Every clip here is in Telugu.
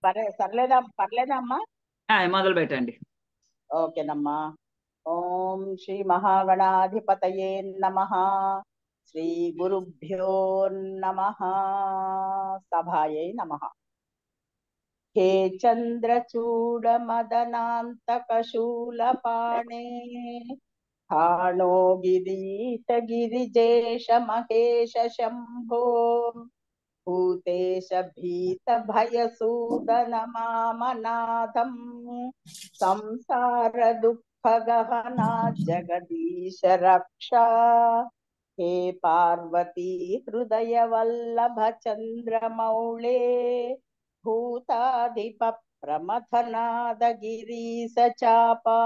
పర్లేదమ్మా. మొదలు పెట్టండి. ఓకేనమ్మా. ఓం శ్రీ మహాగణాధిపతయే నమః. శ్రీ గురుభ్యో నమః. సభాయై నమః. హే చంద్రచూడ మదనాంతకశూలపాణే స్థాణో గిరీశ గిరిజేశ మహేశ శంభో భూతేశ భీత భయసూదన మామనాథం సంసార దుఃఖ గహనా జగదీశ రక్షా. హే పార్వతీ హృదయ వల్లభ చంద్రమౌళే భూతాధిప ప్రమథనాద గిరీశ చాపా.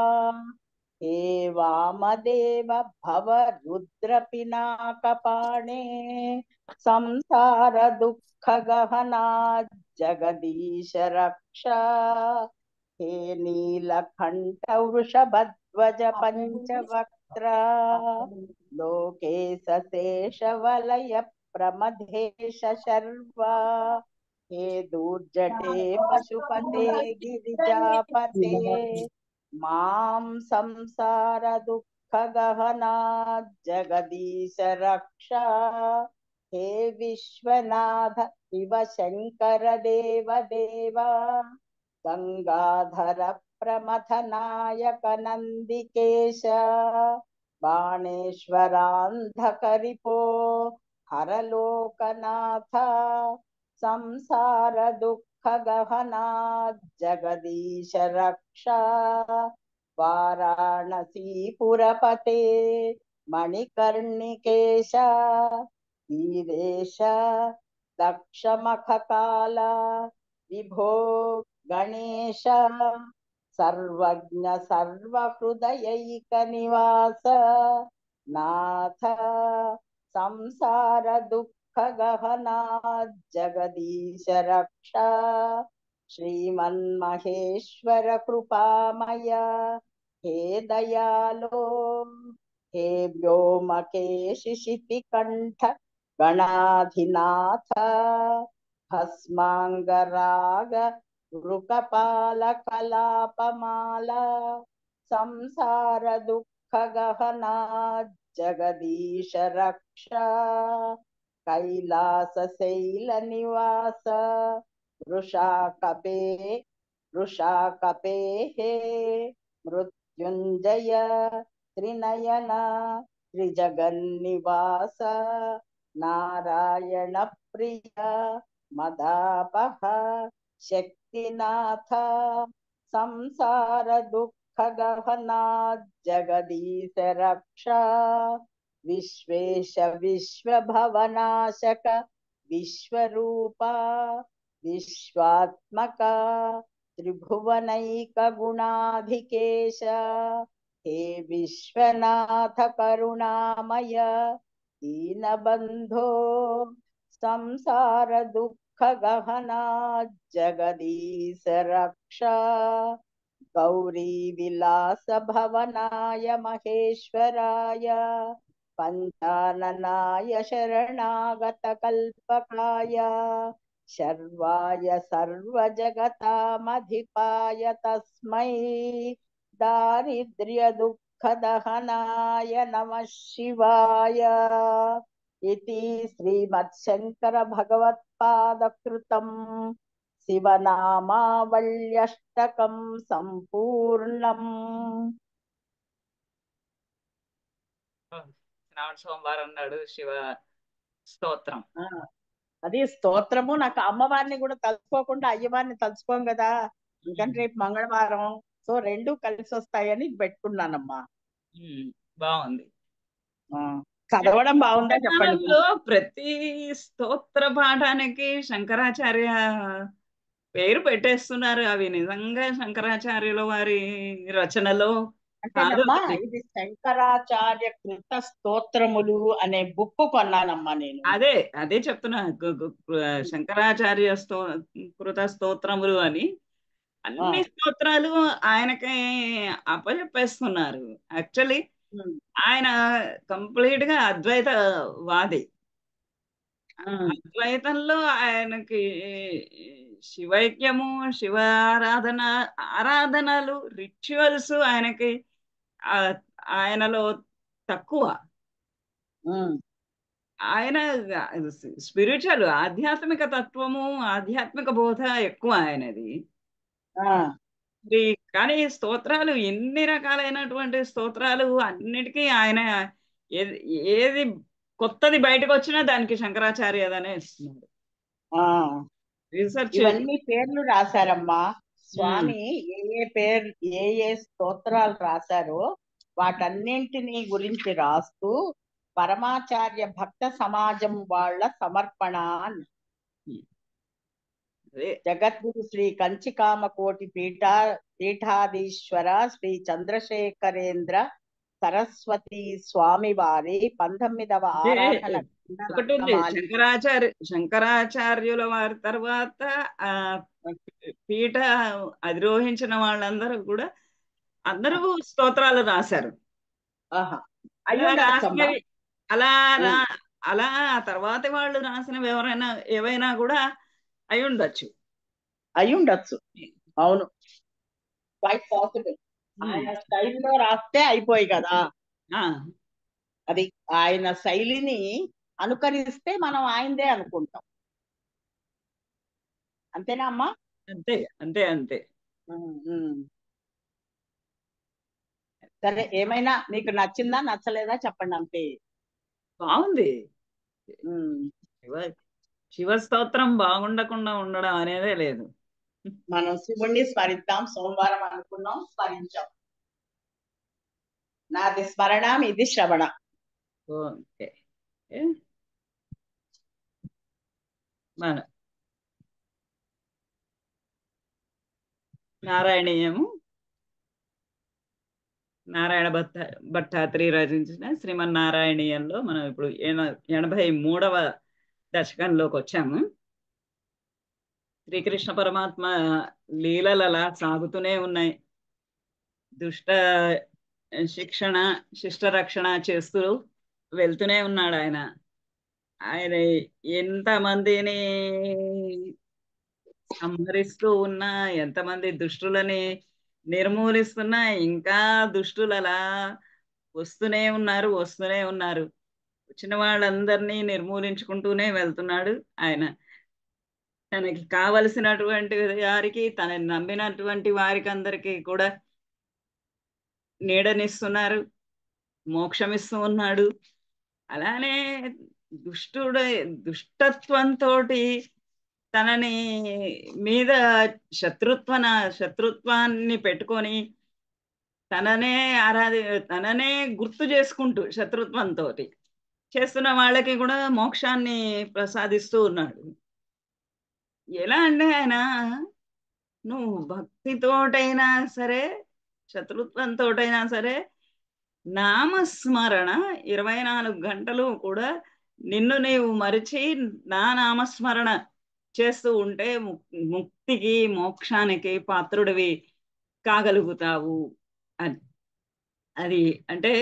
హే వామదేవ భవ రుద్ర పినాకపాణే సంసార దుఃఖ గహనా జగదీశ రక్షా. హే నీలకంఠ వృషభధ్వజ పంచవక్త్ర లోకేశ శేష వలయ ప్రమథేశ శర్వా. హే దూర్జటే పశుపతే గిరిజాపతే మాం సంసార దుఃఖ గహనా జగదీశ రక్షా. హే విశ్వనాథ శివ శంకర దేవ దేవా గంగాధర ప్రమథ నాయక నందికేశ బాణేశ్వరాంధకరిపో హరలోకనాథ సంసార దుఃఖ గహనా జగదీశ రక్షా. వారాణసీపురపతే మణికర్ణికేశ వీరేశ దక్షమఖకాల విభో గణేశ సర్వజ్ఞ సర్వహృదయైక నివాస నాథ సంసార దుఃఖ గహనా జగదీశ రక్షా. శ్రీమన్మహేశ్వర కృపామయ హే దయాలో హే వ్యోమకేశి శితికంఠ గణాధినాథ భస్మాంగరాగ వృకపాల కలాపమాల సంసార దుఃఖ గహనా జగదీశ రక్షా. కైలాస శైల నివాస వృషాకపే హే మృత్యుంజయ త్రినయన త్రిజగన్నివాస నారాయణ ప్రియ మదాపహ శక్తినాథ సంసార దుఃఖ గహనా జగదీశ రక్షా. విశ్వేశ విశ్వభవనాశక విశ్వరూప విశ్వాత్మక త్రిభువనైక గుణాధికేశ. హే విశ్వనాథ కరుణామయ దీనబంధో సంసార దుఃఖ గహనా జగదీశ రక్షా. గౌరీ విలాస భవనాయ మహేశ్వరాయ పంచాననాయ శరణాగత కల్పకాయ శర్వాయ సర్వజగతామధిపాయ తస్మై దారిద్ర్య దుఃఖ దహనాయ నమః శివాయ. ఇతి శ్రీమద్శంకర భగవత్పాదకృతం శివనామావళ్యష్టకం సంపూర్ణం. శ్రావణ సోమవారం నాడు శివ స్తోత్రం. అది స్తోత్రము. నాకు అమ్మవారిని కూడా తలుచుకోకుండా అయ్యవారిని తలుచుకోం కదా, ఎందుకంటే రేపు మంగళవారం, సో రెండు కలిసి వస్తాయని పెట్టుకున్నానమ్మా. బాగుంది. చదవడం బాగుందా చెప్పండి. ప్రతి స్తోత్ర పాఠానికి శంకరాచార్య పేరు పెట్టేస్తున్నారు. అవి నిజంగా శంకరాచార్యుల వారి రచనలో అంటేనమ్మా, ఇది శంకరాచార్య కృత స్తోత్రములు అనే బుక్ కొన్నానమ్మా నేను. అదే చెప్తున్నా, శంకరాచార్య కృత స్తోత్రములు అని అన్ని స్తోత్రాలు ఆయనకి అప్పచెప్పేస్తున్నారు. యాక్చువల్లీ ఆయన కంప్లీట్ గా అద్వైత వాది. అద్వైతంలో ఆయనకి శివైక్యము, శివ ఆరాధనలు, రిచువల్స్ ఆయనకి ఆ, ఆయనలో తక్కువ. ఆయన స్పిరిచువల్, ఆధ్యాత్మిక తత్వము, ఆధ్యాత్మిక బోధ ఎక్కువ ఆయనది. మరి కానీ స్తోత్రాలు ఎన్ని రకాలైనటువంటి స్తోత్రాలు అన్నిటికీ ఆయన ఏది ఏది కొత్తది బయటకు వచ్చినా దానికి శంకరాచార్యదనే ఇస్తున్నాడు. రీసెర్చ్ ఇవన్నీ పేర్లు రాశారమ్మా స్వామి. ఏ స్తోత్రాలు రాశారో వాటన్నింటినీ గురించి రాస్తూ పరమాచార్య భక్త సమాజం వాళ్ళ సమర్పణ అని. జగద్గురు శ్రీ కంచికామకోటి పీఠాధీశ్వర శ్రీ చంద్రశేఖరేంద్ర సరస్వతి స్వామి వారి 19వ ఆరాధన ఒకటి ఉంది. శంకరాచార్యుల వారి తర్వాత ఆ పీఠ అధిరోహించిన వాళ్ళందరూ కూడా అందరూ స్తోత్రాలు రాశారు. అలా అలా తర్వాత వాళ్ళు రాసినవి ఏవైనా కూడా అయి ఉండొచ్చు. అవును, క్వైట్ పాసిబుల్. ఆయన స్టైల్లో రాస్తే అయిపోయి కదా. అది ఆయన శైలిని అనుకరిస్తే మనం ఆయనదే అనుకుంటాం. అంతేనా అమ్మా? అంతే అంతే అంతే. సరే, ఏమైనా మీకు నచ్చిందా నచ్చలేదా చెప్పండి. అంతే. బాగుంది. శివస్తోత్రం బాగుండకుండా ఉండడం అనేదే లేదు. మనం శివుణ్ణి స్మరిద్దాం. సోమవారం అనుకున్నాం, స్మరించాం. నాది స్మరణ, ఇది శ్రవణ. ఓకే. మన నారాయణీయము, నారాయణ భట్టాత్రి రచించిన శ్రీమన్నారాయణీయంలో మనం ఇప్పుడు 83వ దశకంలోకి వచ్చాము. శ్రీకృష్ణ పరమాత్మ లీలలు అలా సాగుతూనే ఉన్నాయి. దుష్ట శిక్షణ, శిష్ట రక్షణ చేస్తూ వెళ్తూనే ఉన్నాడు ఆయన. ఆయన ఎంతమందిని సంహరిస్తూ ఉన్నా, ఎంతమంది దుష్టులని నిర్మూలిస్తున్నా ఇంకా దుష్టులు అలా వస్తూనే ఉన్నారు. వచ్చిన వాళ్ళందరినీ నిర్మూలించుకుంటూనే వెళ్తున్నాడు ఆయన. తనకి కావలసినటువంటి వారికి, తనని నమ్మినటువంటి వారికి అందరికీ కూడా నీడనిస్తున్నారు, మోక్షమిస్తూ ఉన్నాడు. అలానే దుష్టత్వంతో తనని మీద శత్రుత్వాన్ని పెట్టుకొని తననే గుర్తు చేసుకుంటూ శత్రుత్వంతో చేస్తున్న వాళ్ళకి కూడా మోక్షాన్ని ప్రసాదిస్తూ ఉన్నాడు. ఎలా అంటే ఆయన నువ్వు భక్తితోటైనా సరే, శత్రుత్వంతోటైనా సరే, నామస్మరణ 24 గంటలు కూడా నిన్ను నీవు మరిచి నా నామస్మరణ చేస్తూ ఉంటే ముక్తికి, మోక్షానికి పాత్రుడివి కాగలుగుతావు అని. అది అంటే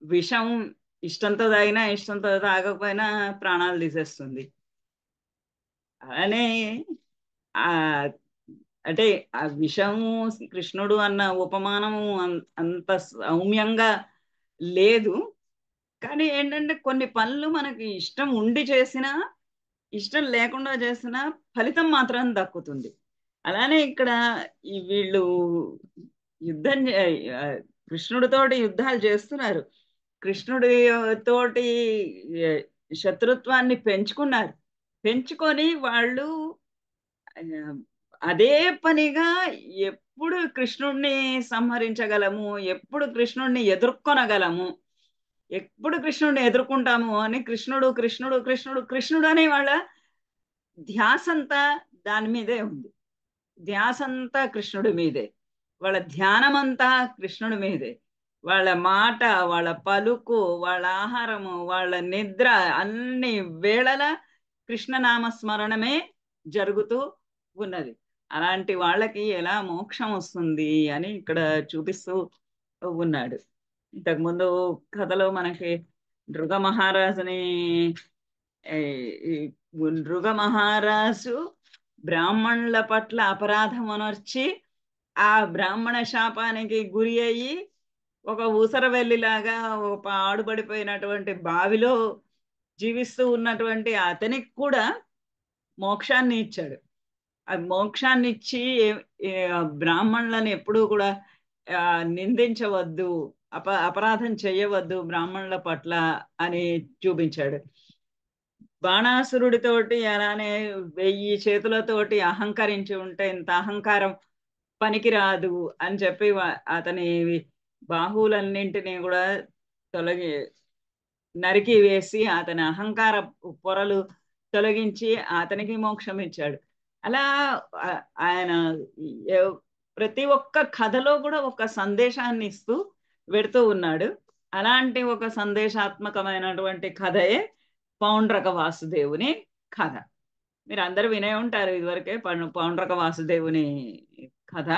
విషం ఇష్టంతో తాగినా, ఇష్టంతో తాగకపోయినా ప్రాణాలు తీసేస్తుంది. అలానే అంటే ఆ విషము కృష్ణుడు అన్న ఉపమానము అంత సౌమ్యంగా లేదు. కానీ ఏంటంటే కొన్ని పనులు మనకి ఇష్టం ఉండి చేసినా, ఇష్టం లేకుండా చేసినా ఫలితం మాత్రం దక్కుతుంది. అలానే ఇక్కడ వీళ్ళు కృష్ణుడితోటి యుద్ధాలు చేస్తున్నారు. కృష్ణుడి తోటి శత్రుత్వాన్ని పెంచుకొని వాళ్ళు అదే పనిగా ఎప్పుడు కృష్ణుడిని సంహరించగలము, ఎప్పుడు కృష్ణుడిని ఎదుర్కొనగలము, ఎప్పుడు కృష్ణుడిని ఎదుర్కొంటాము అని కృష్ణుడు అనే వాళ్ళ ధ్యాసంతా దాని మీదే ఉంది. ధ్యాసంతా కృష్ణుడి మీదే, వాళ్ళ ధ్యానమంతా కృష్ణుడి మీదే. వాళ్ళ మాట, వాళ్ళ పలుకు, వాళ్ళ ఆహారము, వాళ్ళ నిద్ర అన్ని వేళల కృష్ణనామస్మరణమే జరుగుతూ ఉన్నది. అలాంటి వాళ్ళకి ఎలా మోక్షం వస్తుంది అని ఇక్కడ చూపిస్తూ ఉన్నాడు. ఇంతకుముందు కథలో మనకి నృగ మహారాజుని నృగ మహారాజు బ్రాహ్మణుల పట్ల అపరాధమునర్చి ఆ బ్రాహ్మణ శాపానికి గురి అయ్యి ఒక ఊసరవెల్లిలాగా ఒక పాడుపడిపోయినటువంటి బావిలో జీవిస్తూ ఉన్నటువంటి అతనికి కూడా మోక్షాన్ని ఇచ్చాడు. ఆ మోక్షాన్ని ఇచ్చి బ్రాహ్మణులను ఎప్పుడూ కూడా నిందించవద్దు, అపరాధం చేయవద్దు బ్రాహ్మణుల పట్ల అని చూపించాడు. బాణాసురుడితోటి అలానే 1000 చేతులతోటి అహంకరించి ఉంటే ఇంత అహంకారం పనికిరాదు అని చెప్పి అతని బాహువులన్నింటినీ కూడా నరికి వేసి అతని అహంకార పొరలు తొలగించి అతనికి మోక్షం ఇచ్చాడు. అలా ఆయన ప్రతి ఒక్క కథలో కూడా ఒక సందేశాన్ని ఇస్తూ పెడుతూ ఉన్నాడు. అలాంటి ఒక సందేశాత్మకమైనటువంటి కథయే పౌండ్రక వాసుదేవుని కథ. మీరు అందరూ వినే ఉంటారు ఇదివరకే పౌండ్రక వాసుదేవుని కథ.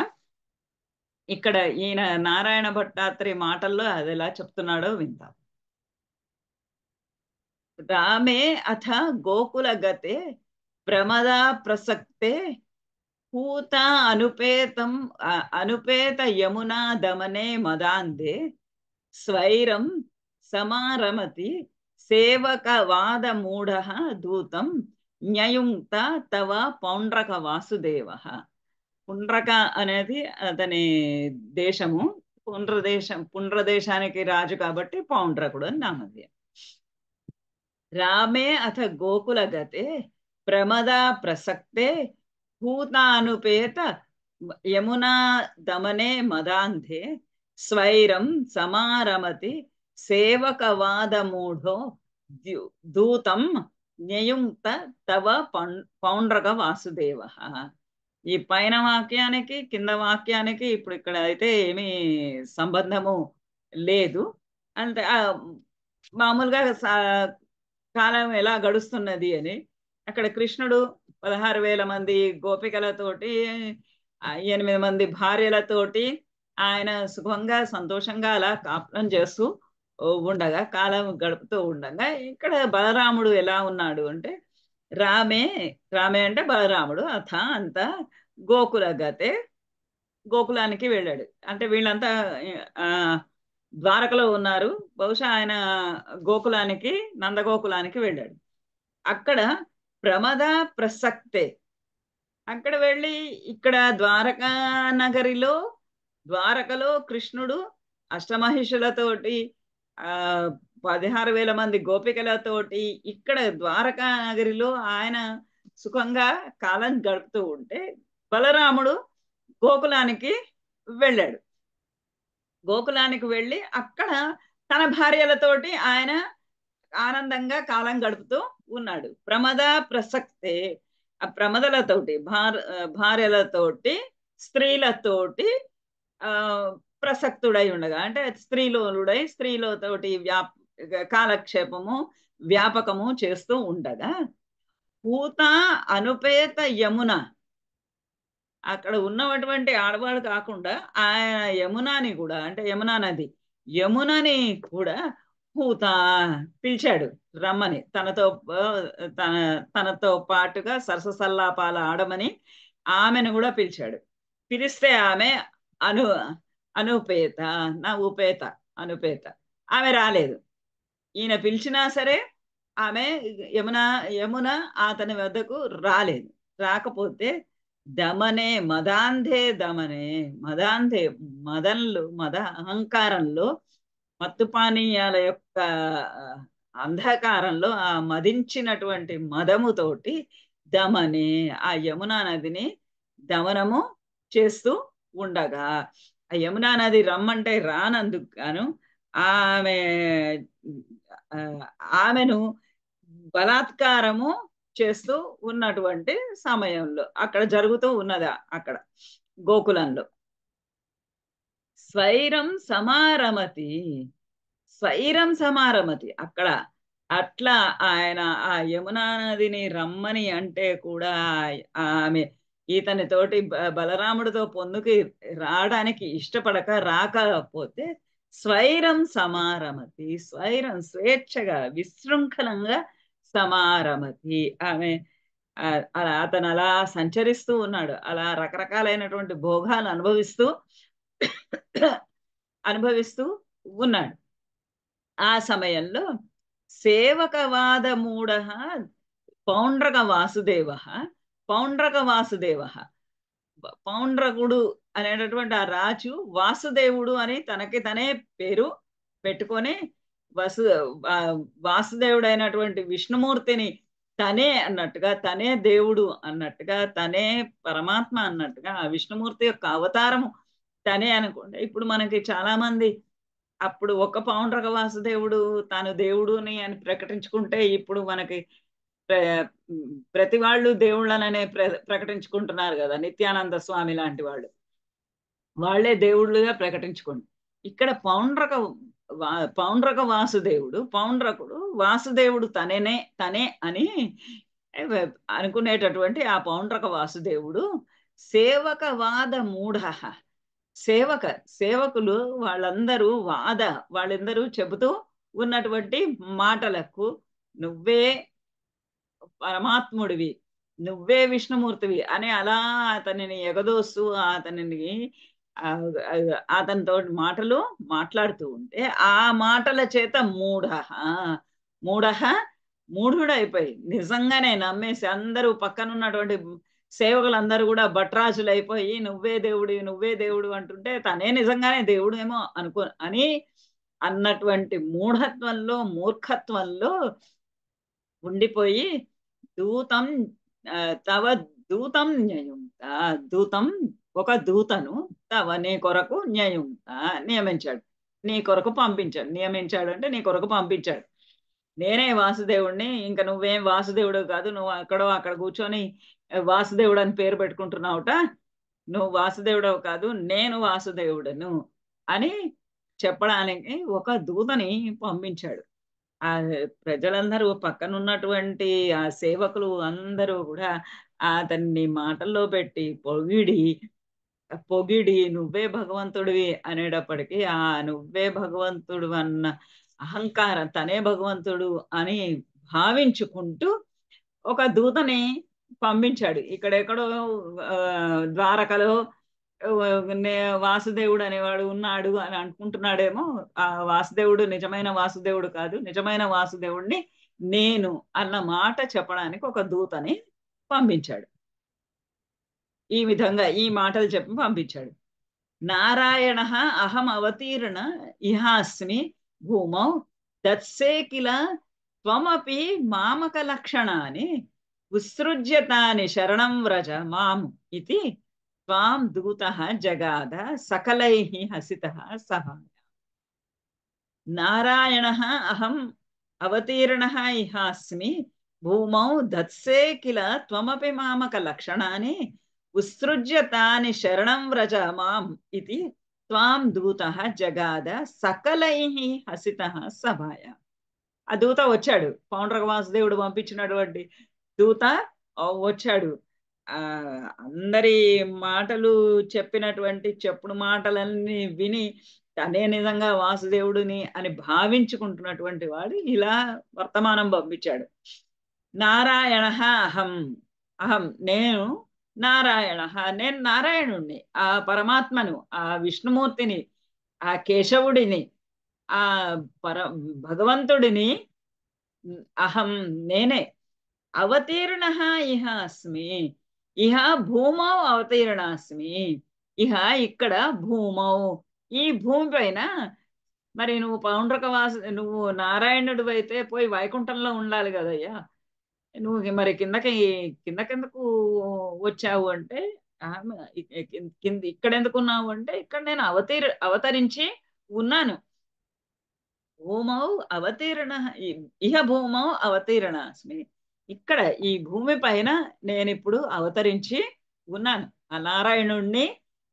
ఇక్కడ ఈయన నారాయణ భట్టాత్రి మాటల్లో అది ఎలా చెప్తున్నాడో విందాం. రామే అథ గోకుల గతే ప్రమదా ప్రసక్తే పూత అనుపేత యమునా దమనే మదాందే స్వైరం సమారమతి సేవక వాద మూఢ దూతం న్యయుంక్త తవ పౌండ్రక వాసుదేవ. పుండ్రక అనేది అతని దేశము. పుండ్రదేశానికి రాజు కాబట్టి పౌండ్రకుడు అని నామధేయం. రామే అథ గోకుల గతే ప్రమదా ప్రసక్తే భూతానుపేత యమునా దమనే మదాంధే స్వైరం సమారమతి సేవకవాద మూఢో దూతం న్యయుంక్త తవ పౌండ్రక వాసుదేవ. ఈ పైన వాక్యానికి కింద వాక్యానికి ఇప్పుడు ఇక్కడ అయితే ఏమీ సంబంధము లేదు. అంటే మామూలుగా కాలం ఎలా గడుస్తున్నది అని అక్కడ కృష్ణుడు 16,000 మంది గోపికలతోటి 8 మంది భార్యలతోటి ఆయన సుఖంగా సంతోషంగా అలా కాపురం చేస్తూ ఉండగా, కాలం గడుపుతూ ఉండగా, ఇక్కడ బలరాముడు ఎలా ఉన్నాడు అంటే రామే అంటే బలరాముడు అథ అంత గోకుల గతే గోకులానికి వెళ్ళాడు. అంటే వీళ్ళంతా ద్వారకలో ఉన్నారు. బహుశా ఆయన గోకులానికి నందగోకులానికి వెళ్ళాడు. అక్కడ ప్రమద ప్రసక్తే అక్కడ వెళ్ళి ఇక్కడ ద్వారకా నగరిలో ద్వారకలో కృష్ణుడు అష్టమహిషులతోటి 16,000 మంది గోపికలతోటి ఇక్కడ ద్వారకా నగరిలో ఆయన సుఖంగా కాలం గడుపుతూ ఉంటే బలరాముడు గోకులానికి వెళ్ళాడు. గోకులానికి వెళ్ళి అక్కడ తన భార్యలతోటి ఆయన ఆనందంగా కాలం గడుపుతూ ఉన్నాడు. ప్రమద ప్రసక్తే ఆ ప్రమదలతోటి భార్యలతోటి స్త్రీలతోటి ప్రసక్తుడై ఉండగా, అంటే స్త్రీలోలుడై స్త్రీలతోటి కాలక్షేపము వ్యాపకము చేస్తూ ఉండగా పూత అనుపేత యమున అక్కడ ఉన్నటువంటి ఆడవాళ్ళు కాకుండా ఆయన యమునాని కూడా, అంటే యమునా నది యమునని కూడా పూత పిలిచాడు రమ్మని, తనతో పాటుగా సరసల్లాపాల ఆడమని ఆమెను కూడా పిలిచాడు. పిలిస్తే ఆమె అనుపేత అనుపేత ఆమె రాలేదు. ఈయన పిలిచినా సరే ఆమె యమున అతని వద్దకు రాలేదు. రాకపోతే దమనే మదాంధే మద అహంకారంలో మత్తు పానీయాల యొక్క అంధకారంలో ఆ మదించినటువంటి మదముతోటి దమనే ఆ యమునా నదిని దమనము చేస్తూ ఉండగా, ఆ యమునా నది రమ్మంటే రానందుకు గాను ఆమెను బలాత్కారము చేస్తూ ఉన్నటువంటి సమయంలో అక్కడ జరుగుతూ ఉన్నదా అక్కడ గోకులంలో స్వైరం సమారమతి అక్కడ అట్లా ఆయన ఆ యమునా నదిని రమ్మని అంటే కూడా ఆమె ఇతనితోటి బలరాముడితో పొందుకి రావడానికి ఇష్టపడక రాకపోతే స్వైరం సమారమతి, స్వైరం స్వేచ్ఛగా విశృంఖలంగా సమారమతి. ఆమె అతను అలా సంచరిస్తూ ఉన్నాడు, అలా రకరకాలైనటువంటి భోగాలు అనుభవిస్తూ ఉన్నాడు. ఆ సమయంలో సేవకవాద మూఢ పౌండ్రక వాసుదేవ, పౌండ్రక వాసుదేవ, పౌండ్రకుడు అనేటటువంటి ఆ రాజు వాసుదేవుడు అని తనకి తనే పేరు పెట్టుకొని వాసుదేవుడు అయినటువంటి విష్ణుమూర్తిని తనే అన్నట్టుగా, తనే దేవుడు అన్నట్టుగా, తనే పరమాత్మ అన్నట్టుగా, ఆ విష్ణుమూర్తి యొక్క అవతారము తనే అనుకోండి. ఇప్పుడు మనకి చాలా మంది అప్పుడు ఒక పౌండ్రక వాసుదేవుడు తాను దేవుడుని అని ప్రకటించుకుంటే, ఇప్పుడు మనకి ప్రతి వాళ్ళు దేవుళ్ళననే ప్రకటించుకుంటున్నారు కదా. నిత్యానంద స్వామి లాంటి వాళ్ళే దేవుళ్ళుగా ప్రకటించుకోండి. ఇక్కడ పౌండ్రక వాసుదేవుడు, పౌండ్రకుడు వాసుదేవుడు తనే అని అనుకునేటటువంటి ఆ పౌండ్రక వాసుదేవుడు సేవకవాద మూఢ, సేవకులు వాళ్ళందరూ చెబుతూ ఉన్నటువంటి మాటలకు నువ్వే పరమాత్ముడివి, నువ్వే విష్ణుమూర్తివి అని అలా అతనిని ఎగదోస్తూ అతనితో మాటలు మాట్లాడుతూ ఉంటే, ఆ మాటల చేత మూఢుడైపోయి నిజంగానే నమ్మేసి అందరూ పక్కనున్నటువంటి సేవకులందరూ కూడా భట్రాజులు అయిపోయి నువ్వే దేవుడు అంటుంటే తనే నిజంగానే దేవుడేమో అని అన్నటువంటి మూర్ఖత్వంలో ఉండిపోయి దూతం తవ దూతం దూతం ఒక దూతను తవ నీ కొరకు నియమించాడు, నీ కొరకు పంపించాడు. నియమించాడు అంటే నీ కొరకు పంపించాడు. నేనే వాసుదేవుడిని, ఇంకా నువ్వేం వాసుదేవుడు కాదు, నువ్వు అక్కడ కూర్చొని వాసుదేవుడు అని పేరు పెట్టుకుంటున్నావుట, నువ్వు వాసుదేవుడవు కాదు, నేను వాసుదేవుడను అని చెప్పడానికి ఒక దూతని పంపించాడు. ఆ ప్రజలందరూ పక్కనున్నటువంటి ఆ సేవకులు అందరూ కూడా అతన్ని మాటల్లో పెట్టి పొగిడి నువ్వే భగవంతుడివి అనేటప్పటికీ ఆ నువ్వే భగవంతుడు అన్న అహంకారం, తనే భగవంతుడు అని భావించుకుంటూ ఒక దూతని పంపించాడు. ఇక్కడెక్కడో ద్వారకలో వాసుదేవుడు అనేవాడు ఉన్నాడు అని అనుకుంటున్నాడేమో. ఆ వాసుదేవుడు నిజమైన వాసుదేవుడు కాదు, నిజమైన వాసుదేవుడిని నేను అన్న మాట చెప్పడానికి ఒక దూతని పంపించాడు. ఈ విధంగా ఈ మాటలు చెప్పి పంపించాడు. నారాయణ అహం అవతీర్ణ ఇహాస్మి భూమౌ దత్సే కిల త్వమపి మామక లక్షణాని ఉత్సృజ్యతాని శరణం వ్రజ మాం ఇతి త్వాం దూతః జగాద సకలైః హసితః సహాయ. నారాయణః అహం అవతీర్ణః ఇహాస్మి భూమౌ దత్సే కిల త్వమపి మామక లక్షణాని ఉత్సృజ్య తాని శరణం వ్రజ మాం ఇతి త్వాం దూతః జగాద సకలైః హసితః సభాయ. ఆ దూత వచ్చాడు, పౌండ్రక వాసుదేవుడు పంపించినటువంటి దూత వచ్చాడు. అందరి మాటలు చెప్పినటువంటి చెప్పుడు మాటలన్నీ విని తనే నిజంగా వాసుదేవుడిని అని భావించుకుంటున్నటువంటి వాడు ఇలా వర్తమానం పంపించాడు. నారాయణ అహం నేను నేను నారాయణుణ్ణి, ఆ పరమాత్మను, ఆ విష్ణుమూర్తిని, ఆ కేశవుడిని, ఆ భగవంతుడిని. అహం నేనే అవతీర్ణ ఇహ అస్మి, ఇహ భూమౌ అవతీర్ణాస్మి. ఇహ ఇక్కడ భూమౌ ఈ భూమి పైన. మరి నువ్వు నువ్వు నారాయణుడు అయితే పోయి వైకుంఠంలో ఉండాలి కదయ్యా, నువ్వు మరి కిందకెందుకు వచ్చావు అంటే, ఇక్కడ ఎందుకు ఉన్నావు అంటే, ఇక్కడ నేను అవతరించి ఉన్నాను. భూమౌ అవతీర్ణ ఇహ భూమౌ అవతీర్ణాస్మి, ఇక్కడ ఈ భూమి పైన నేను ఇప్పుడు అవతరించి ఉన్నాను. ఆ నారాయణుణ్ణి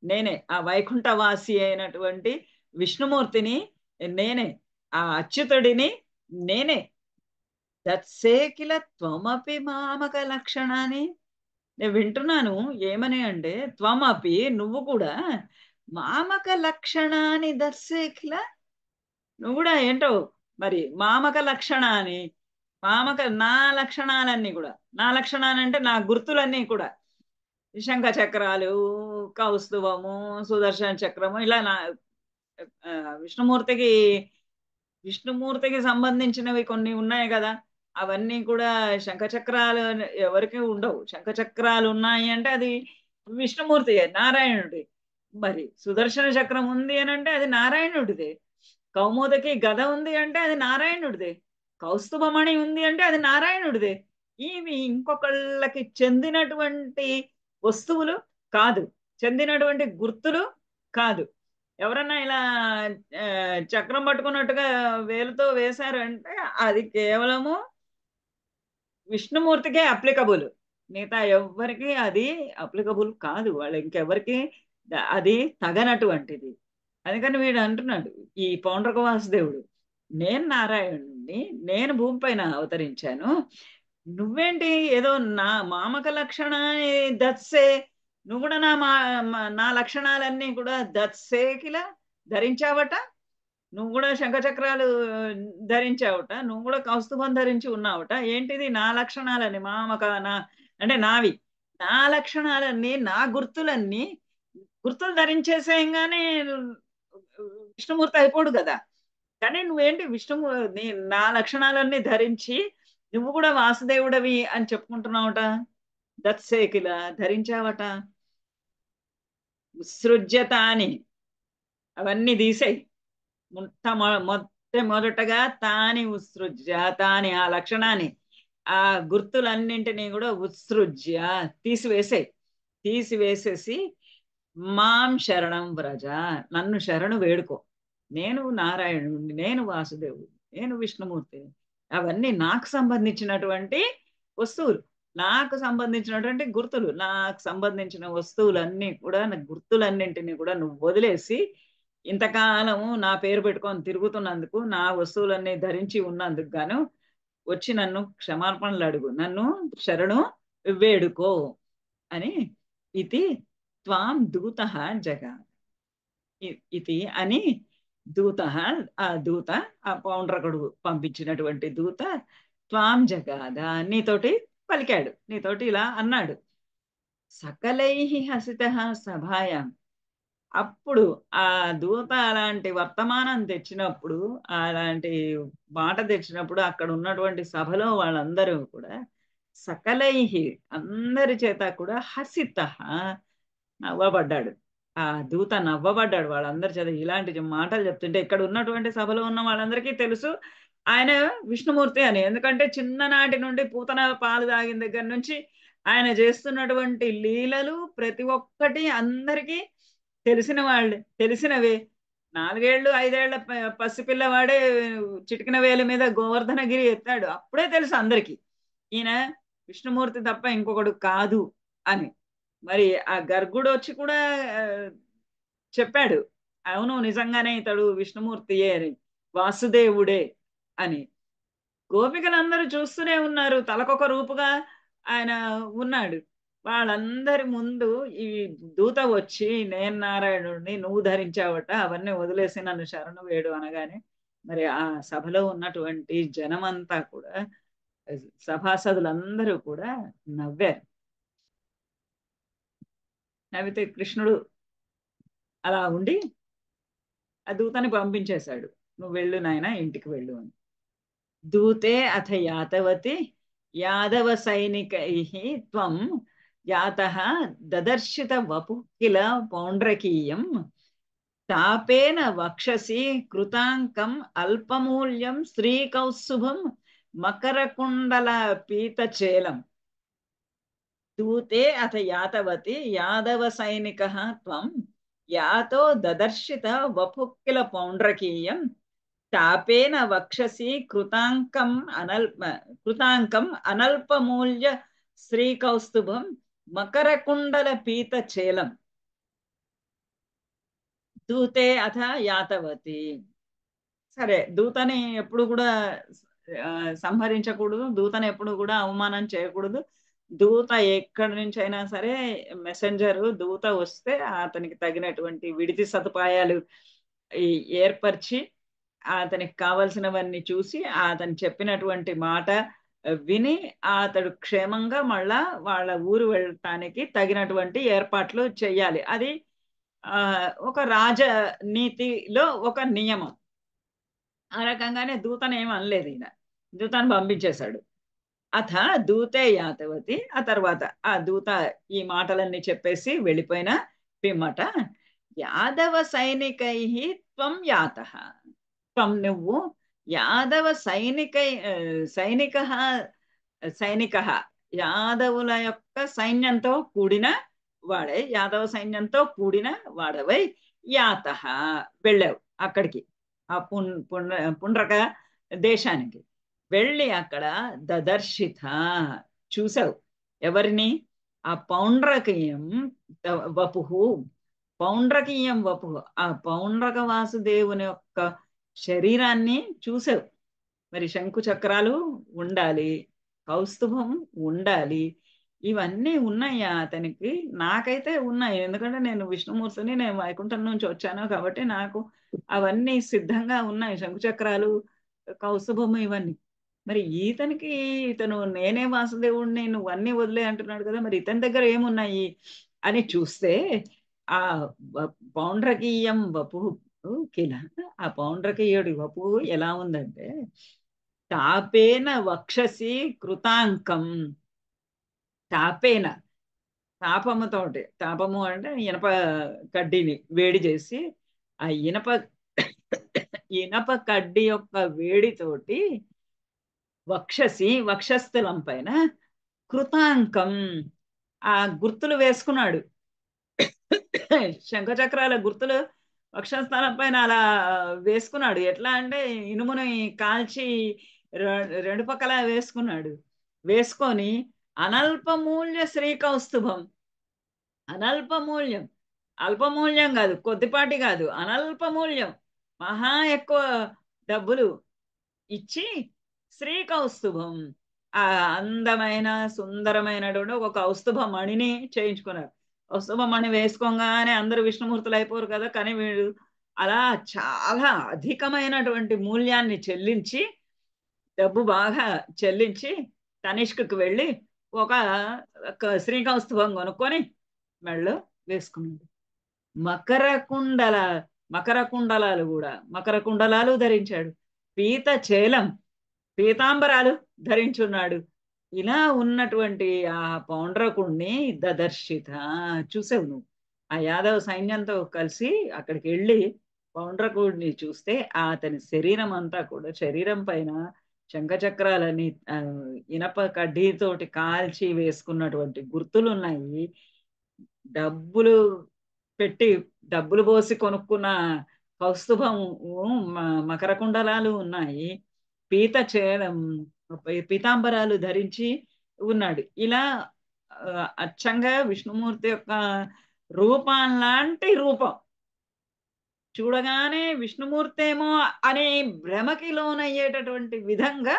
నేనే, ఆ వైకుంఠవాసి అయినటువంటి విష్ణుమూర్తిని నేనే, ఆ అచ్యుతుడిని నేనే. దత్సే కిల త్వమపి మామక లక్షణాన్ని. నేను వింటున్నాను ఏమని అంటే, త్వమపి నువ్వు కూడా మామక లక్షణాన్ని దర్శే కిల నువ్వు కూడా ఏంటో మరి మామక లక్షణ అని, మామక నా లక్షణాలన్నీ కూడా, నా లక్షణాలంటే నా గుర్తులన్నీ కూడా శంఖ చక్రాలు, కౌస్తుభము, సుదర్శన చక్రము, ఇలా నా ఆ, విష్ణుమూర్తికి విష్ణుమూర్తికి సంబంధించినవి కొన్ని ఉన్నాయి కదా, అవన్నీ కూడా శంఖచక్రాలు ఎవరికి ఉండవు. శంఖచక్రాలు ఉన్నాయి అంటే అది విష్ణుమూర్తి నారాయణుడి. మరి సుదర్శన చక్రం ఉంది అని అంటే అది నారాయణుడిదే. కౌముదకి గద ఉంది అంటే అది నారాయణుడిదే. కౌస్తుభమణి ఉంది అంటే అది నారాయణుడిదే. ఇవి ఇంకొకళ్ళకి చెందినటువంటి వస్తువులు కాదు, చెందినటువంటి గుర్తులు కాదు. ఎవరన్నా ఇలా ఆ, చక్రం పట్టుకున్నట్టుగా వేలుతో వేశారు అంటే అది కేవలము విష్ణుమూర్తికే అప్లికబుల్. మిగతా ఎవ్వరికి అది అప్లికబుల్ కాదు, వాళ్ళు ఇంకెవరికి అది తగనటువంటిది. అందుకని వీడు అంటున్నాడు ఈ పౌండ్రక వాసుదేవుడు, నేను నారాయణుడిని, నేను భూమిపైన అవతరించాను, నువ్వేంటి ఏదో నా మామక లక్షణ దత్సే, నువ్వు కూడా నా లక్షణాలన్నీ కూడా దత్సేకిలా ధరించావట, నువ్వు కూడా శంఖచక్రాలు ధరించావుట, నువ్వు కూడా కౌస్తుభం ధరించి ఉన్నావుట, ఏంటిది నా లక్షణాలని మామక నా అంటే నావి, నా లక్షణాలన్నీ నా గుర్తులన్నీ గుర్తులు ధరించేసేయంగానే విష్ణుమూర్తి అయిపోడు కదా. కానీ నువ్వేంటి నా లక్షణాలన్నీ ధరించి నువ్వు కూడా వాసుదేవుడవి అని చెప్పుకుంటున్నావుట, దత్సేకిల ధరించావట. ఉత్సృజ్యత అని అవన్నీ తీసేయి, మొట్టమొదటగా తాని ఉత్సృజ్య, తాని ఆ లక్షణాన్ని ఆ గుర్తులన్నింటినీ కూడా ఉత్సృజ్య తీసివేసేసి మాం శరణం వ్రజ, నన్ను శరణు వేడుకో, నేను నారాయణుడిని, నేను వాసుదేవుడు, నేను విష్ణుమూర్తి, అవన్నీ నాకు సంబంధించినటువంటి వస్తువులు, నాకు సంబంధించినటువంటి గుర్తులు, నాకు సంబంధించిన వస్తువులన్నీ కూడా, నా గుర్తులన్నింటినీ కూడా నువ్వు వదిలేసి ఇంతకాలము నా పేరు పెట్టుకొని తిరుగుతున్నందుకు, నా వస్తువులన్నీ ధరించి ఉన్నందుకు గాను వచ్చి నన్ను క్షమాపణలు అడుగు, నన్ను శరణు వేడుకో అని. ఇది త్వాం దూత జగా, ఇది అని దూత, ఆ దూత, ఆ పౌండ్రకుడు పంపించినటువంటి దూత త్వాం జగాద, నీతోటి పలికాడు, నీతోటి ఇలా అన్నాడు. సకలై హసిత సభాయాం, అప్పుడు ఆ దూత అలాంటి వర్తమానం తెచ్చినప్పుడు, అలాంటి మాట తెచ్చినప్పుడు అక్కడ ఉన్నటువంటి సభలో వాళ్ళందరూ కూడా సకలై, అందరి చేత కూడా హసిత, నవ్వబడ్డాడు. ఆ దూత నవ్వబడ్డాడు వాళ్ళందరి చేత. ఇలాంటి మాటలు చెప్తుంటే ఇక్కడ ఉన్నటువంటి సభలో ఉన్న వాళ్ళందరికీ తెలుసు ఆయన విష్ణుమూర్తి అని. ఎందుకంటే చిన్ననాటి నుండి పూతన పాలు తాగిన దగ్గర నుంచి ఆయన చేస్తున్నటువంటి లీలలు ప్రతి ఒక్కటి అందరికీ తెలిసినవే. 4 ఏళ్ళు 5 ఏళ్ల పసిపిల్లవాడే చిటికిన వేల మీద గోవర్ధనగిరి ఎత్తాడు, అప్పుడే తెలుసు అందరికి ఈయన విష్ణుమూర్తి తప్ప ఇంకొకడు కాదు అని. మరి ఆ గర్గుడు వచ్చి కూడా చెప్పాడు, అవును నిజంగానే ఇతడు విష్ణుమూర్తియే అని, వాసుదేవుడే అని. గోపికలందరూ చూస్తూనే ఉన్నారు, తలకొక రూపుగా ఆయన ఉన్నాడు. వాళ్ళందరి ముందు ఈ దూత వచ్చి నేను నారాయణుడిని, నువ్వు ధరించావట, అవన్నీ వదిలేసి నన్ను శరణు వేడు అనగానే మరి ఆ సభలో ఉన్నటువంటి జనమంతా కూడా, సభాసదులందరూ కూడా నవ్వారు. నవ్వితే కృష్ణుడు అలా ఉండి ఆ దూతని పంపించేశాడు, నువ్వు వెళ్ళు నాయన, ఇంటికి వెళ్ళు అని. దూతే అథ యాతవతి యాదవ సైనికై త్వం యాతః దదర్శిత వపు కిల పౌండ్రకీయం తాపేన వక్షసి కృతాంకం అల్పమూల్యం శ్రీకౌస్తుభం మకరకుండల పీతచేలం. దూతే అథ యాతవతి యాదవ సైనిక త్వం యాతో దదర్శిత వపుక్కిల పౌండ్రకీయం తాపేన వక్షసి కృతాంకం అనల్పమూల్య శ్రీకౌస్తుభం మకరకుండల పీతచేలం. దూతే అథ యాతవతి. సరే, దూతని ఎప్పుడు కూడా సంహరించకూడదు, దూతని ఎప్పుడు కూడా అవమానం చేయకూడదు. దూత ఎక్కడి నుంచి అయినా సరే మెసెంజరు దూత వస్తే అతనికి తగినటువంటి విడిది సదుపాయాలు ఏర్పరిచి అతనికి కావలసినవన్నీ చూసి అతను చెప్పినటువంటి మాట విని అతడు క్షేమంగా మళ్ళా వాళ్ళ ఊరు వెళ్ళటానికి తగినటువంటి ఏర్పాట్లు చెయ్యాలి. అది ఒక రాజనీతిలో ఒక నియమం. ఆ రకంగానే దూతను ఏం అనలేదు ఈయన, దూతను పంపించేశాడు. అథ దూతే యాతవతి. ఆ తర్వాత ఆ దూత ఈ మాటలన్నీ చెప్పేసి వెళ్ళిపోయిన పిమ్మట యాదవ సైనికై త్వం యాతః. త్వం నువ్వు యాదవ సైనిక సైనిక యాదవుల యొక్క సైన్యంతో కూడిన వాడై, యాదవ సైన్యంతో కూడిన వాడవై యాతః వెళ్ళావు అక్కడికి, ఆ పుండ్రక దేశానికి వెళ్ళి అక్కడ దదర్శిత చూసావు. ఎవరిని? ఆ పౌండ్రకీయం వపుహు. పౌండ్రకీయం వపుహు, ఆ పౌండ్రక వాసుదేవుని యొక్క శరీరాన్ని చూసావు. మరి శంకు చక్రాలు ఉండాలి, కౌస్తుభం ఉండాలి, ఇవన్నీ ఉన్నాయా అతనికి? నాకైతే ఉన్నాయి, ఎందుకంటే నేను విష్ణుమూర్తిని, నేను వైకుంఠం నుంచి వచ్చాను కాబట్టి నాకు అవన్నీ సిద్ధంగా ఉన్నాయి, శంకు చక్రాలు, కౌస్తుభము ఇవన్నీ. మరి ఇతనికి, ఇతను నేనే వాసుదేవుడిని నువ్వు అన్నీ వదిలే అంటున్నాడు కదా, మరి ఇతని దగ్గర ఏమున్నాయి అని చూస్తే ఆ పౌండ్రకీయం వపు కిల, ఆ పౌండ్రకీయుడి వపు ఎలా ఉందంటే తాపేన వక్షసి కృతాంకం. తాపేన, తాపముతోటి, తాపము అంటే ఇనప కడ్డీని వేడి చేసి ఆ ఇనప కడ్డీ యొక్క వేడితోటి వక్షసి, వక్షస్థలం పైన కృతాంకం ఆ గుర్తులు వేసుకున్నాడు. శంఖచక్రాల గుర్తులు వక్షస్థలం పైన అలా వేసుకున్నాడు. ఎట్లా అంటే ఇనుముని కాల్చి రెండు పక్కల వేసుకున్నాడు. వేసుకొని అనల్పమూల్య శ్రీకౌస్తుభం, అనల్పమూల్యం, అల్పమూల్యం కాదు, కొద్దిపాటి కాదు, అనల్పమూల్యం, మహా ఎక్కువ డబ్బులు ఇచ్చి శ్రీకౌస్తుభం, ఆ అందమైన సుందరమైనటువంటి ఒక కౌస్తుభ మణిని చేయించుకున్నారు. కౌస్తుభ మణి వేసుకోగానే అందరూ విష్ణుమూర్తులు అయిపోరు కదా, కానీ వీడు అలా చాలా అధికమైనటువంటి మూల్యాన్ని చెల్లించి, డబ్బు బాగా చెల్లించి తనిష్కకు వెళ్ళి ఒక శ్రీకౌస్తుభం కొనుక్కొని మెళ్ళో వేసుకున్నాడు. మకర కుండలాలు కూడా, మకర కుండలాలు ధరించాడు. పీత చేలం, పీతాంబరాలు ధరించున్నాడు. ఇలా ఉన్నటువంటి ఆ పౌండ్రకుణ్ణి దదర్శిత చూసావు నువ్వు. ఆ యాదవ సైన్యంతో కలిసి అక్కడికి వెళ్ళి పౌండ్రకుడిని చూస్తే అతని శరీరం అంతా కూడా, శరీరం పైన శంఖచక్రాలని ఇనప కడ్డీతోటి కాల్చి వేసుకున్నటువంటి గుర్తులు ఉన్నాయి. డబ్బులు పెట్టి, డబ్బులు పోసి కొనుక్కున్న కౌస్తుభము, మకర కుండలాలు ఉన్నాయి, పీతాంబరాలు ధరించి ఉన్నాడు. ఇలా అచ్చంగా విష్ణుమూర్తి యొక్క రూపం లాంటి రూపం, చూడగానే విష్ణుమూర్తేమో అనే భ్రమకి లోనయ్యేటటువంటి విధంగా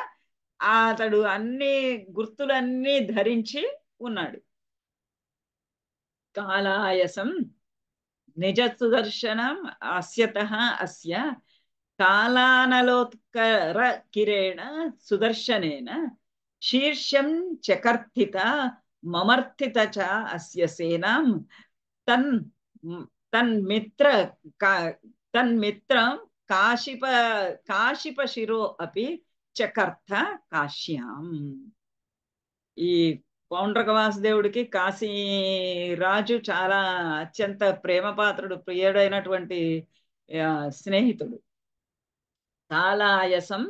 అతడు అన్ని గుర్తులన్నీ ధరించి ఉన్నాడు. కాలాయసం నిజ సుదర్శనం అస్యతః అస్య కాలానలోత్కర కిరేణ సుదర్శనేన శీర్షం చకర్తిత మమర్థిత చ అస్య సేనాం తన్మిత్రం కాశిప శిరో అపి చకర్త కాశ్యాం. ఈ పౌండ్రక వాసుదేవుడికి కాశీ రాజు చాలా అత్యంత ప్రేమపాత్రుడు, ప్రియుడైనటువంటి స్నేహితుడు. కాలాయసం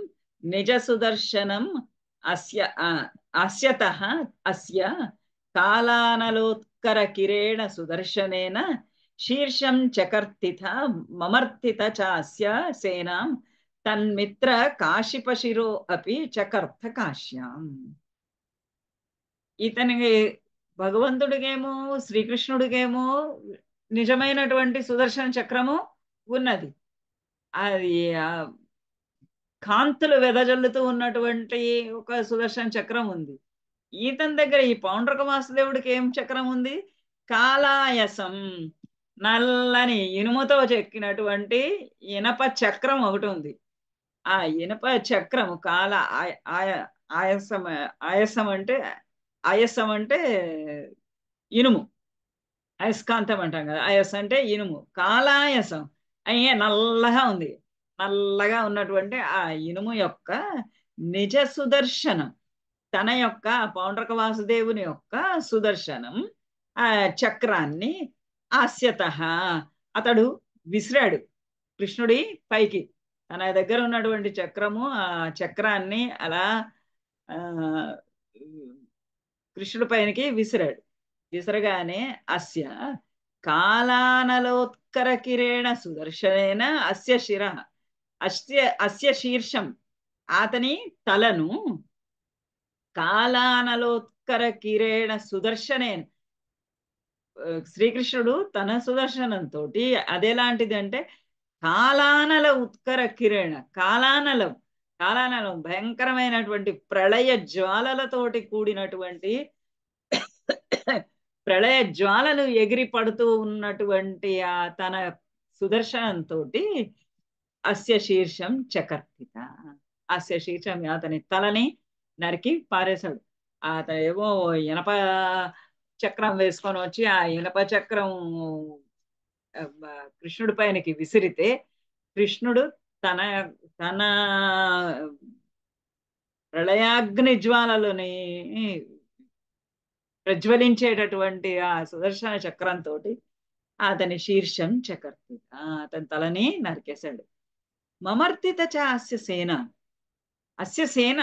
నిజ సుదర్శనం అస్యతః అస్య కాలానలోత్కర కిరేణ సుదర్శనేన శీర్షం చకర్తిత మమర్థిత చాస్య సేనాం తన్మిత్ర కాశిపశిరో అపి చకర్త కాశ్యాం. ఇతనికి భగవంతుడికేమో, శ్రీకృష్ణుడికేమో నిజమైనటువంటి సుదర్శన చక్రము ఉన్నది. అది కాంతులు వెదజల్లుతూ ఉన్నటువంటి ఒక సుదర్శన చక్రం ఉంది. ఈతని దగ్గర, ఈ పౌండ్రక వాసుదేవుడికి ఏం చక్రం ఉంది? కాలాయసం, నల్లని ఇనుముతో చెక్కినటువంటి ఇనప చక్రం ఒకటి ఉంది. ఆ ఇనప చక్రము కాల ఆయాసం, ఆయాసం అంటే ఆయాసం అంటే ఇనుము, అయస్కాంతం అంటాం కదా, అయస్ అంటే ఇనుము, కాలాయసం అయ్యే నల్లగా ఉంది. నల్లగా ఉన్నటువంటి ఆ ఇనుము యొక్క నిజ సుదర్శనం, తన యొక్క పౌండ్రక వాసుదేవుని యొక్క సుదర్శనం, ఆ చక్రాన్ని ఆస్యత అతడు విసిరాడు కృష్ణుడి పైకి. తన దగ్గర ఉన్నటువంటి చక్రము, ఆ చక్రాన్ని అలా ఆ కృష్ణుడి పైనకి విసిరాడు. విసరగానే అస్య కాలానలోత్కర కిరేణ సుదర్శనేన అస్య శిర, అస్య శీర్షం, అతని తలను కాలానలోత్కర కిరేణ సుదర్శనేన, శ్రీకృష్ణుడు తన సుదర్శనంతో, అదెలాంటిది అంటే కాలానల ఉత్కర కిరణ, కాలానలం, కాలానలం భయంకరమైనటువంటి ప్రళయ జ్వాలలతోటి కూడినటువంటి ప్రళయ జ్వాలలు ఎగిరి పడుతూ ఉన్నటువంటి ఆ తన సుదర్శనంతో అస్య శీర్షం చకర్పిత, అస్య శీర్షం, అతని తలని నరికి పారేశాడు. అతను ఏమో ఇనప చక్రం వేసుకొని వచ్చి ఆ ఇనప చక్రం కృష్ణుడి పైనకి విసిరితే కృష్ణుడు తన తన ప్రళయాగ్ని జ్వాలలోని ప్రజ్వలించేటటువంటి ఆ సుదర్శన చక్రంతో అతని శీర్షం చకర్తి, అతని తలని నరికేశాడు. మమర్తిత చ అస్య సేన, అస్య సేన,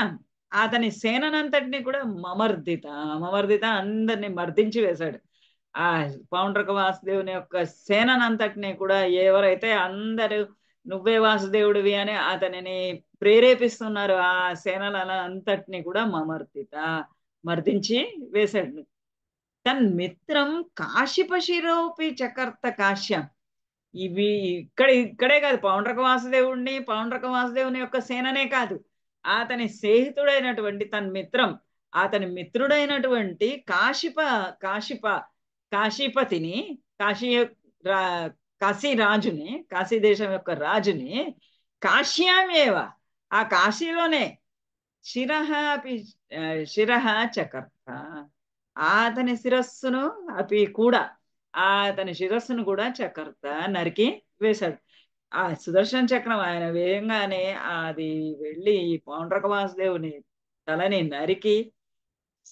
అతని సేనంతటిని కూడా మమర్దిత, మమర్దిత అందరినీ మర్దించి వేశాడు. ఆ పౌండ్రక వాసుదేవుని యొక్క సేనంతటిని కూడా, ఎవరైతే అందరూ నువ్వే వాసుదేవుడివి అని అతనిని ప్రేరేపిస్తున్నారు, ఆ సేనల అంతటిని కూడా మమర్దిత, మర్దించి వేశాడు. తన్మిత్రం కాశిపశిరోపి చకర్త కాశ్యం, ఇవి ఇక్కడే కాదు, పౌండ్రక వాసుదేవుడిని, పౌండ్రక వాసుదేవుని యొక్క సేననే కాదు, అతని స్నేహితుడైనటువంటి తన్మిత్రం, అతని మిత్రుడైనటువంటి కాశీపతిని, కాశీ రా కాశీ రాజుని, కాశీ దేశం యొక్క రాజుని, కాశ్యామేవ, ఆ కాశీలోనే శిరః చకర్త, అతని శిరస్సును అపి కూడా, అతని శిరస్సును కూడా చకర్త నరికి వేశాడు. ఆ సుదర్శన చక్రం ఆయన వేయంగానే అది వెళ్ళి పౌండ్రక వాసుదేవుని తలని నరికి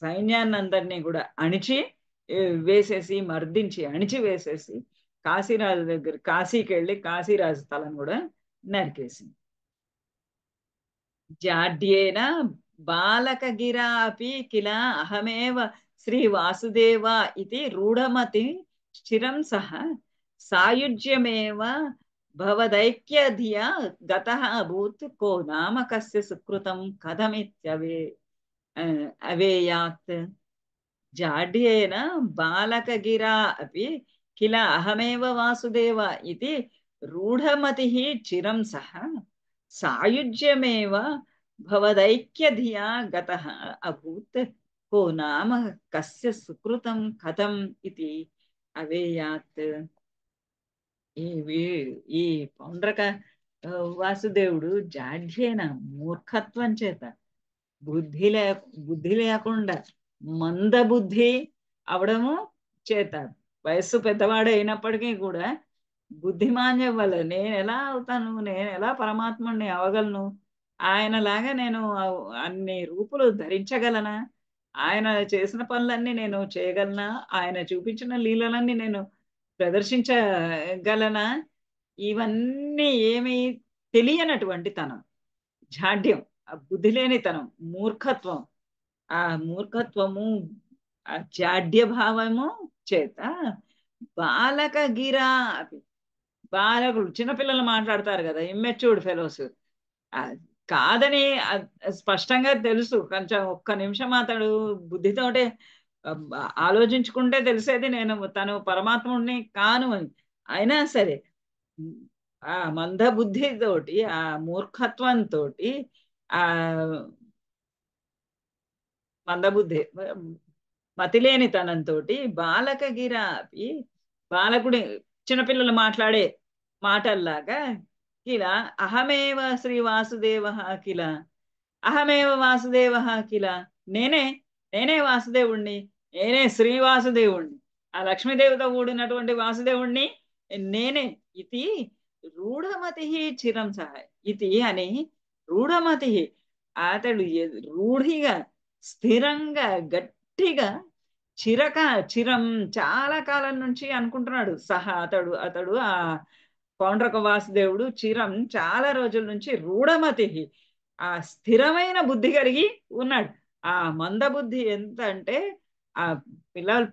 సైన్యాన్ని అందరినీ కూడా అణిచి వేసేసి, మర్దించి అణిచి వేసేసి కాశీరాజు దగ్గర, కాశీకి వెళ్ళి కాశీరాజు తలను కూడా నరికేసింది. జాడ్యేన బాలకగిరా అపి కిల అహమేవ శ్రీ వాసుదేవ ఇది రూఢమతి చిరం సహ సాయుజ్యమేవ భవదైక్యధియా గతః అభూత్ కో నామ కస్య సుకృతం కథమిత్యవే అవేయాత్. జాడ్యేన బాలకగిరా అపి కిల అహమేవ వాసుదేవ ఇది రూఢమతిః చిరం సహ సాయుజ్యమేవ భవదైక్యధియా గతః అభూత్ కో నామ కస్య సుకృతం కథం ఇది అవేయాత్. ఈ పౌండ్రక వాసుదేవుడు జాడ్యేన, మూర్ఖత్వం చేత, బుద్ధి లేకుండా మందబుద్ధి అవడము చేత, వయస్సు పెద్దవాడు అయినప్పటికీ కూడా బుద్ధిమాన్యం వల్ల నేను ఎలా అవుతాను, నేను ఎలా పరమాత్ముడిని అవగలను, ఆయనలాగా నేను అన్ని రూపులు ధరించగలనా, ఆయన చేసిన పనులన్నీ నేను చేయగలనా, ఆయన చూపించిన లీలలన్నీ నేను ప్రదర్శించగలనా, ఇవన్నీ ఏమి తెలియనటువంటి తనం, జాడ్యం, ఆ బుద్ధి లేనితనం, మూర్ఖత్వం, ఆ మూర్ఖత్వము, ఆ జాడ్య భావము చేత బాలక గిరా, బాలకుడు, చిన్నపిల్లలు మాట్లాడతారు కదా, ఇమ్మెచ్యూర్డ్ ఫెలోస్, కాదని స్పష్టంగా తెలుసు, కొంచెం ఒక్క నిమిషం అతడు బుద్ధితోటే ఆలోచించుకుంటే తెలిసేది నేను తను పరమాత్ముడిని కాను అని. అయినా సరే ఆ మందబుద్ధితోటి, ఆ మూర్ఖత్వంతో, ఆ మందబుద్ధి, మతిలేనితనంతో బాలకగిరా, బాలకుడి, చిన్నపిల్లలు మాట్లాడే మాటల్లాగా కిల అహమేవ శ్రీవాసుదేవ కిల అహమేవ వాసుదేవ కిల నేనే నేనే వాసుదేవుణ్ణి, నేనే శ్రీవాసుదేవుణ్ణి, ఆ లక్ష్మీదేవితో కూడినటువంటి వాసుదేవుణ్ణి నేనే. ఇది రూఢమతి చిరం సహ, ఇది అని రూఢమతి, అతడు రూఢిగా స్థిరంగా గట్టిగా చిరం చాలా కాలం నుంచి అనుకుంటున్నాడు. సహా అతడు అతడు ఆ పౌండ్రక వాసుదేవుడు చిరం చాలా రోజుల నుంచి రూఢమతి, ఆ స్థిరమైన బుద్ధి కలిగి ఉన్నాడు. ఆ మంద బుద్ధి ఎంత అంటే ఆ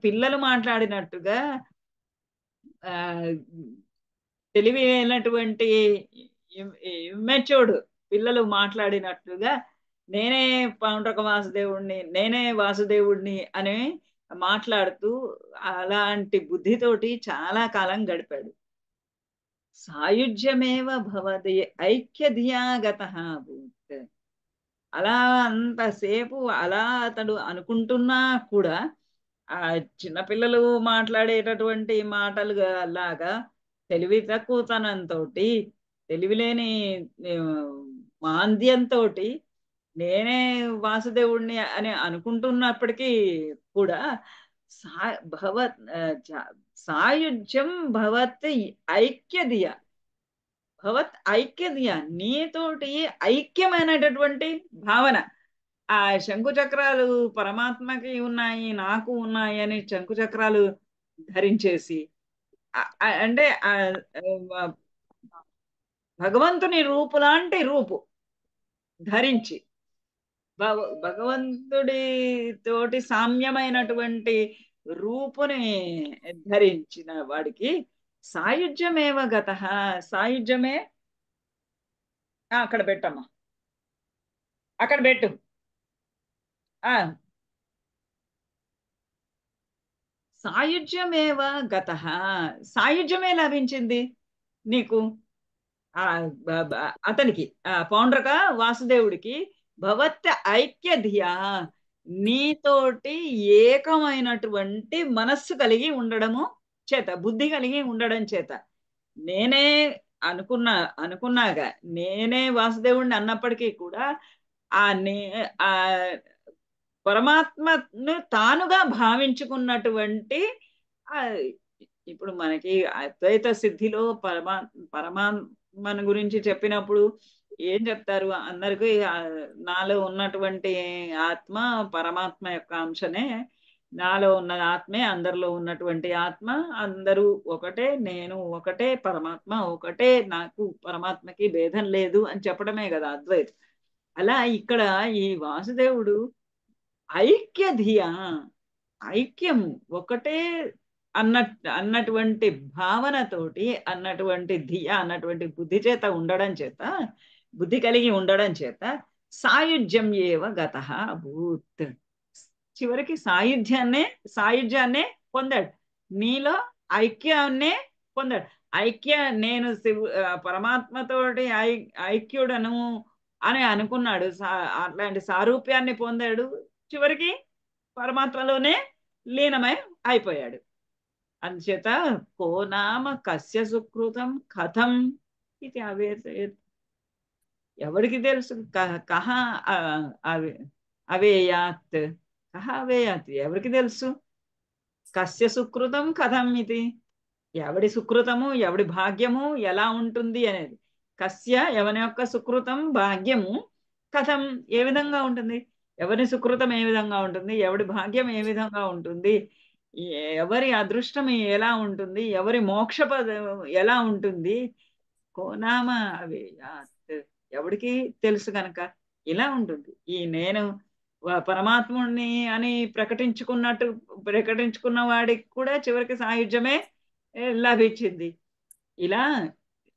పిల్లలు మాట్లాడినట్టుగా ఆ తెలివి అయినటువంటి ఇమ్మెచ్యూర్డ్ పిల్లలు మాట్లాడినట్లుగా నేనే పౌండ్రక వాసుదేవుణ్ణి, నేనే వాసుదేవుణ్ణి అని మాట్లాడుతూ అలాంటి బుద్ధితోటి చాలా కాలం గడిపాడు. సాయుజ్యమేవ భవతి ఐక్యధియాగత భూత్. అలా అంతసేపు అలా అతడు అనుకుంటున్నా కూడా ఆ చిన్నపిల్లలు మాట్లాడేటటువంటి మాటలు లాగా తెలివి తక్కువతనంతో, తెలివిలేని మాంద్యంతో నేనే వాసుదేవుణ్ణి అని అనుకుంటున్నప్పటికీ కూడా సా భవత్ సాయుధ్యం భవత్ ఐక్యదియ, భవత్ ఐక్యదియ, నీతోటి ఐక్యమైనటువంటి భావన. ఆ శంకు చక్రాలు పరమాత్మకి ఉన్నాయి, నాకు ఉన్నాయి అని శంకు చక్రాలు ధరించేసి అంటే భగవంతుని రూపు లాంటి రూపు ధరించి భగవంతుడి తోటి సామ్యమైనటువంటి రూపుని ధరించిన వాడికి సాయుధ్యమేవ గత, సాయుధ్యమే అక్కడ పెట్టమ్మా, అక్కడ పెట్టు. సాయుధ్యమేవ గత, సాయుధ్యమే లభించింది నీకు. ఆ అతనికి పౌండ్రక వాసుదేవుడికి భవత్ ఐక్యధియా, నీతోటి ఏకమైనటువంటి మనస్సు కలిగి ఉండడము చేత, బుద్ధి కలిగి ఉండడం చేత, నేనే అనుకున్నాగా నేనే వాసుదేవుడిని అన్నప్పటికీ కూడా ఆ ఆ పరమాత్మను తానుగా భావించుకున్నటువంటి ఆ ఇప్పుడు మనకి అద్వైత సిద్ధిలో పరమాత్మను గురించి చెప్పినప్పుడు ఏం చెప్తారు అందరికీ? నాలో ఉన్నటువంటి ఆత్మ పరమాత్మ యొక్క అంశనే, నాలో ఉన్న ఆత్మే అందరిలో ఉన్నటువంటి ఆత్మ, అందరూ ఒకటే, నేను ఒకటే, పరమాత్మ ఒకటే, నాకు పరమాత్మకి భేదం లేదు అని చెప్పడమే కదా అద్వైతం. అలా ఇక్కడ ఈ వాసుదేవుడు ఐక్యధియా, ఐక్యము ఒకటే అన్నటువంటి భావనతోటి, అన్నటువంటి ధియ అన్నటువంటి బుద్ధి చేత ఉండడం చేత, బుద్ధి కలిగి ఉండడం చేత సాయుధ్యం ఏవ గత భూత్, చివరికి సాయుధ్యాన్నే పొందాడు, నీలో ఐక్యాన్నే పొందాడు. నేను పరమాత్మతోటి ఐక్యుడను అని అనుకున్నాడు, అట్లాంటి సారూప్యాన్ని పొందాడు, చివరికి పరమాత్మలోనే లీనమై అయిపోయాడు. అందుచేత కో నామ కస్య సుకృతం కథం ఇది అవేత్, ఎవరికి తెలుసు? కహ అవేయాత్, కహ అవేయాత్, ఎవరికి తెలుసు? కస్య సుకృతం కథం ఇది, ఎవడి సుకృతము ఎవడి భాగ్యము ఎలా ఉంటుంది అనేది. కస్య ఎవరి యొక్క సుకృతం భాగ్యము, కథం ఏ విధంగా ఉంటుంది, ఎవరి సుకృతం ఏ విధంగా ఉంటుంది, ఎవడి భాగ్యం ఏ విధంగా ఉంటుంది, ఎవరి అదృష్టం ఎలా ఉంటుంది, ఎవరి మోక్షపద ఎలా ఉంటుంది, కోనామ అవి ఎవడికి తెలుసు కనుక ఇలా ఉంటుంది. ఈ నేను పరమాత్ముడిని అని ప్రకటించుకున్న వాడికి కూడా చివరికి సాయుధ్యమే లభించింది. ఇలా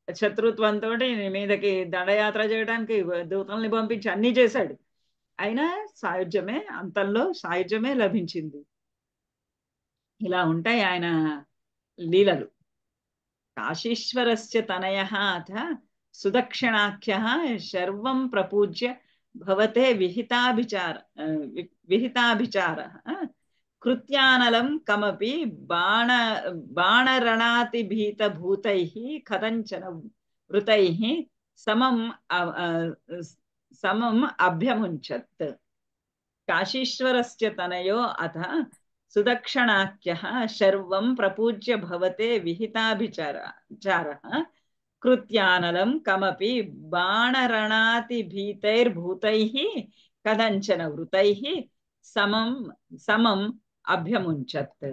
శత్రుత్వంతో మీదకి దండయాత్ర చేయడానికి దూతల్ని పంపించి అన్నీ చేశాడు, అయినా సాయుధ్యమే, అంతంలో సాయుధ్యమే లభించింది. ఇలా ఉంటాయి ఆయన లీలలు. కాశీశ్వరస్య తనయః అథ సుదక్షిణాఖ్యః సర్వం ప్రపూజ్య భవతే విహితాభిచారః కృత్యానలం కమపి బాణరణాతిభీతభూతైః కథంచన వృతైః సమం సమం అభ్యముంచత్. కాశీశ్వరస్య తనయో అథ సుదక్షిణాఖ్యః శర్వం ప్రపూజ్య భవతే విహితాభిచారः కృత్యానలం కమపి బాణరణాతిభీతైర్భూతైః కదంచన వృతైః సమం సమం అభ్యముంచత్.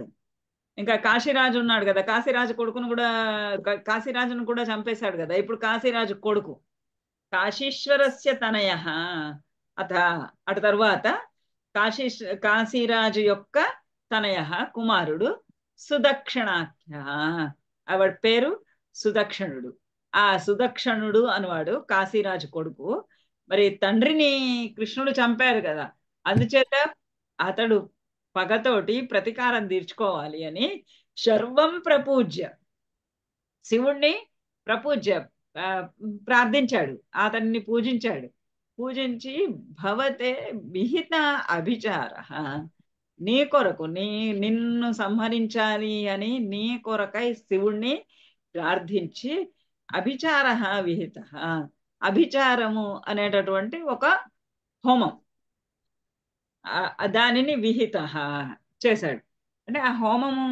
ఇంకా కాశీరాజు ఉన్నాడు కదా, కాశీరాజు కొడుకును కూడా కాశీరాజును కూడా చంపేశాడు కదా. ఇప్పుడు కాశీరాజు కొడుకు కాశీశ్వరస్య తనయః అథ, అటు తర్వాత కాశీరాజు యొక్క తనయః కుమారుడు సుదక్షిణాఖ్యః, ఆవిడ పేరు సుదక్షిణుడు. ఆ సుదక్షిణుడు అనువాడు కాశీరాజు కొడుకు. మరి తండ్రిని కృష్ణుడు చంపారు కదా, అందుచేత అతడు పగతోటి ప్రతీకారం తీర్చుకోవాలి అని శర్వం ప్రపూజ్య, శివుణ్ణి ప్రపూజ్య ప్రార్థించాడు, అతన్ని పూజించాడు. పూజించి భవతే విహిత అభిచారః, నీ కొరకు నిన్ను సంహరించాలి అని నీ కొరకై శివుణ్ణి ప్రార్థించి అభిచారః విహితః, అభిచారము అనేటటువంటి ఒక హోమం, దానిని విహితః చేశాడు. అంటే ఆ హోమము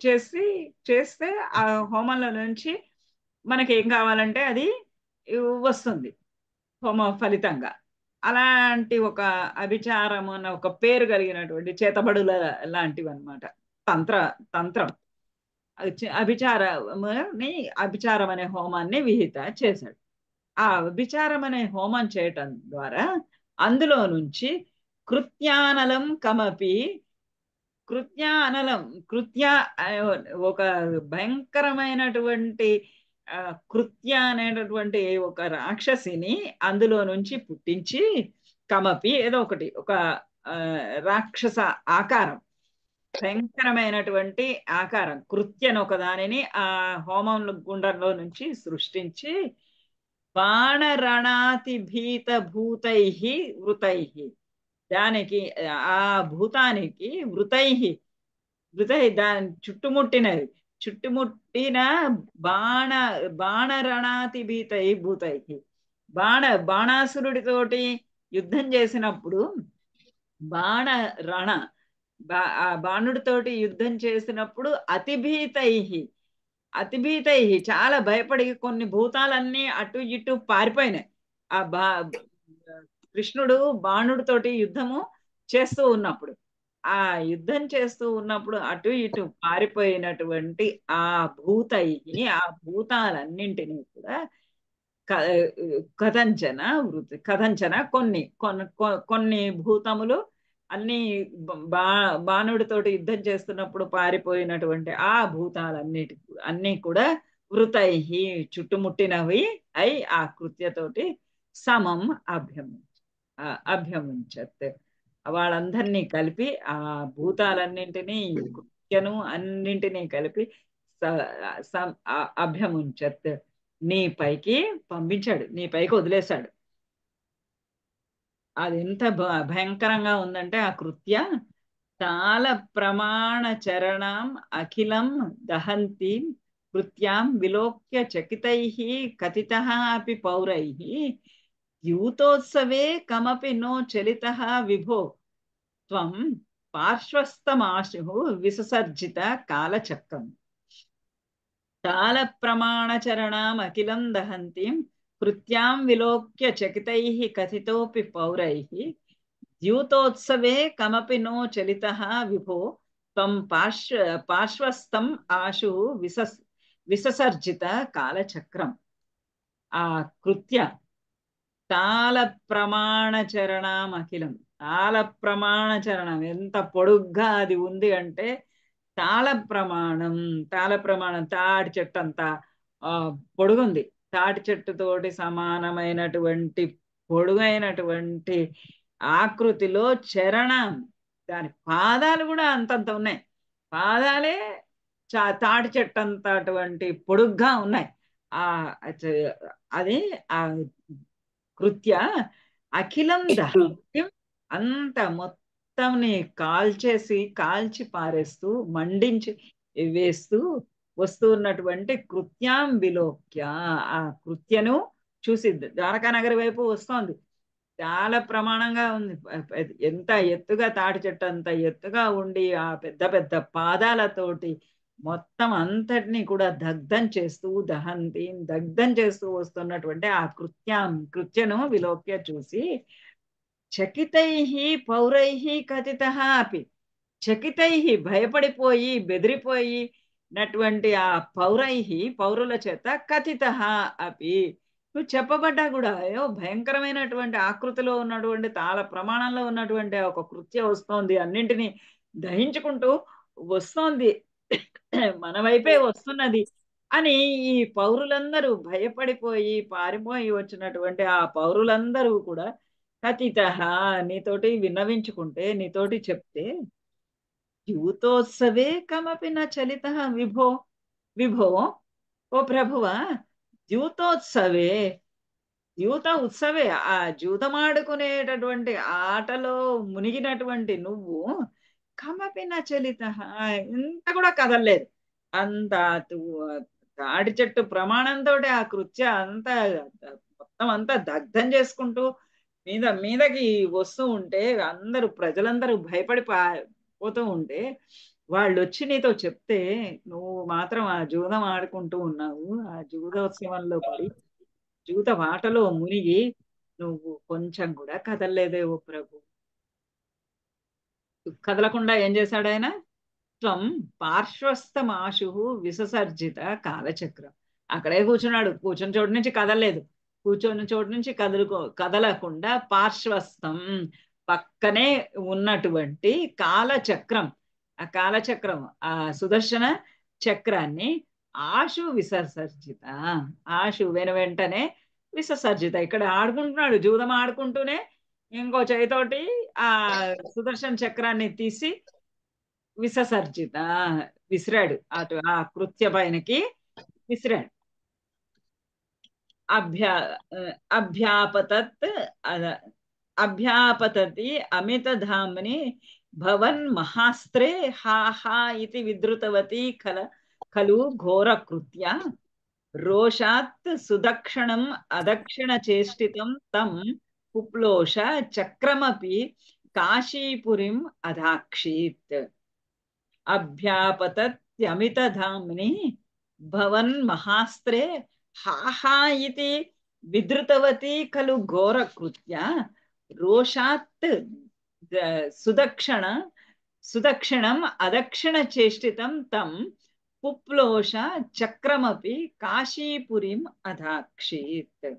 చేస్తే ఆ హోమంలో నుంచి మనకి ఏం కావాలంటే అది వస్తుంది హోమ ఫలితంగా. అలాంటి ఒక అభిచారం అన్న ఒక పేరు కలిగినటువంటి చేతబడుల లాంటివి అనమాట. తంత్రం అభిచారం అనే హోమాన్ని విహిత చేశాడు. ఆ అభిచారం అనే హోమం చేయటం ద్వారా అందులో నుంచి కృత్యానలం కమపి, ఒక భయంకరమైనటువంటి కృత్య అనేటటువంటి ఒక రాక్షసిని అందులో నుంచి పుట్టించి, కమపి ఏదో ఒకటి, ఒక రాక్షస ఆకారం, భయంకరమైనటువంటి ఆకారం కృత్యను ఒక దానిని ఆ హోమం గుండంలో నుంచి సృష్టించి బాణరణాతిభీత భూతైః వృతైః, దానికి ఆ భూతానికి వృతై దాని చుట్టుముట్టిన బాణరణాతిభీతై భూతైః, బాణాసురుడితోటి యుద్ధం చేసినప్పుడు బాణుడితోటి యుద్ధం చేసినప్పుడు అతిభీతై చాలా భయపడి కొన్ని భూతాలన్నీ అటు ఇటు పారిపోయినాయి. ఆ కృష్ణుడు బాణుడితోటి యుద్ధము చేస్తూ ఉన్నప్పుడు, ఆ యుద్ధం చేస్తూ ఉన్నప్పుడు అటు ఇటు పారిపోయినటువంటి ఆ భూతాలన్నింటినీ కూడా కథంచన కొన్ని భూతములు అన్ని బాణుడితోటి యుద్ధం చేస్తున్నప్పుడు పారిపోయినటువంటి ఆ అన్ని కూడా వృతైః చుట్టుముట్టినవి అయి ఆ కృత్యతోటి సమం అభ్యముంచత్, వాళ్ళందరినీ కలిపి ఆ భూతాలన్నింటినీ కృత్యను అన్నింటినీ కలిపి అభ్యముంచత్, నీ పైకి పంపించాడు, నీ పైకి వదిలేశాడు. అది ఎంత భయంకరంగా ఉందంటే ఆ కృత్య తాళ ప్రమాణ చరణం అఖిలం దహంతి కృత్యాం విలోక్య చకితైః కథితః అపి పౌరైః ద్యూతోత్సవే కమపి నో చలితః విభో త్వం పార్శ్వస్థమాశుః విససర్జిత కాలచక్రం. తాళ ప్రమాణ చరణం అఖిలం దహంతిం కృత్యాం విలోక్య చకితైః కథితోపి పౌరైః ద్యూతోత్సవే కమపి నో చలితః విభో త్వం పార్శ్వస్థం ఆశు విససర్జిత కాలచక్రం. ఆ కృత్య తాళ ప్రమాణ చరణం అఖిలం, తాళ ప్రమాణ చరణం ఎంత పొడుగ్గా అది ఉంది అంటే తాళ ప్రమాణం తాటి చెట్టు అంతా పొడుగుంది, తాటి చెట్టుతోటి సమానమైనటువంటి పొడుగైనటువంటి ఆకృతిలో చరణం, దాని పాదాలు కూడా అంతంత ఉన్నాయి, పాదాలే తాటి చెట్టు అంత అటువంటి పొడుగ్గా ఉన్నాయి. అది ఆ కృత్య అఖిలం దహ్యం, అంత మొత్తంని కాల్చి పారేస్తూ మండించి వేస్తూ వస్తున్నటువంటి కృత్యాం విలోక్య, ఆ కృత్యను చూసి ద్వారకా నగరి వైపు వస్తోంది. చాలా ప్రమాణంగా ఉంది. ఎంత ఎత్తుగా, తాటి చెట్టు అంత ఎత్తుగా ఉండి ఆ పెద్ద పెద్ద పాదాలతోటి మొత్తం అంతటినీ కూడా దగ్ధం చేస్తూ, దగ్ధం చేస్తూ వస్తున్నటువంటి ఆ కృత్యను విలోక్య చూసి చకితై పౌరై కథిత అపి, చకితై భయపడిపోయి బెదిరిపోయినటువంటి ఆ పౌరుల చేత కథిత అపి, నువ్వు చెప్పబడ్డా కూడా ఏవో భయంకరమైనటువంటి ఆకృతిలో ఉన్నటువంటి తాళ ప్రమాణంలో ఉన్నటువంటి ఒక కృత్య వస్తోంది, అన్నింటినీ దహించుకుంటూ వస్తోంది, మన వైపే వస్తున్నది అని ఈ పౌరులందరూ భయపడిపోయి పారిపోయి వచ్చినటువంటి ఆ పౌరులందరూ కూడా కథిత, నీతోటి విన్నవించుకుంటే, నీతోటి చెప్తే ద్యూతోత్సవే కమపి న చలిత విభో, విభో ఓ ప్రభువ, ద్యూతోత్సవే, ద్యూత ఉత్సవే, ఆ జూతమాడుకునేటటువంటి ఆటలో మునిగినటువంటి నువ్వు కమపి న చలిత, ఇంత కూడా కదలలేదు. అంత తాడి చెట్టు ప్రమాణంతో ఆ కృత్య అంతా మొత్తం అంతా దగ్ధం చేసుకుంటూ మీదకి వస్తూ ఉంటే ప్రజలందరూ భయపడి పోతూ ఉంటే వాళ్ళు వచ్చి నీతో చెప్తే నువ్వు మాత్రం ఆ జూదం ఆడుకుంటూ ఉన్నావు, ఆ జూదోత్సవంలో పడి జూత వాటలో మునిగి నువ్వు కొంచెం కూడా కదలలేదే ఓ ప్రభు. కదలకుండా ఏం చేశాడు ఆయన? త్వం పార్శ్వస్థమాశు విససర్జిత కాలచక్రం, అక్కడే కూర్చున్నాడు. కూర్చుని చోటు నుంచి కదలలేదు. కూర్చొని చోటు నుంచి కదలకుండా పార్శ్వస్థం, పక్కనే ఉన్నటువంటి కాలచక్రం, ఆ కాలచక్రం, ఆ సుదర్శన చక్రాన్ని ఆశు విసర్జిత, ఆశు వెంటనే విసర్జిత, ఇక్కడ ఆడుకుంటున్నాడు, జూదం ఆడుకుంటూనే ఇంకో చేతోటి ఆ సుదర్శన చక్రాన్ని తీసి విసర్జిత, విసిరాడు, అటు ఆ కృత్య పైనకి విసిరాడు. అభ్యాపతత్ అభ్యాపతతి అమితధామ్ని భవన్ మహాస్త్రే హా హా ఇది విద్రుతవతి ఖలు ఘోరకృత్య రోషాత్ సుదక్షిణం అదక్షిణ చేష్టితం తం కుప్లోష చక్రమపి కాశీపురిం అదాక్షీత్. అభ్యాపతత్యమితధామ్ని భవన్ మహాస్త్రే హాహా ఇతి విధృతవతి ఖలు ఘోరకృత్య రోషాత్ సుదక్షిణం అదక్షిణ చేష్టితం తం పుప్లోష చక్రమపి కాశీపురిం అదాక్షీత్.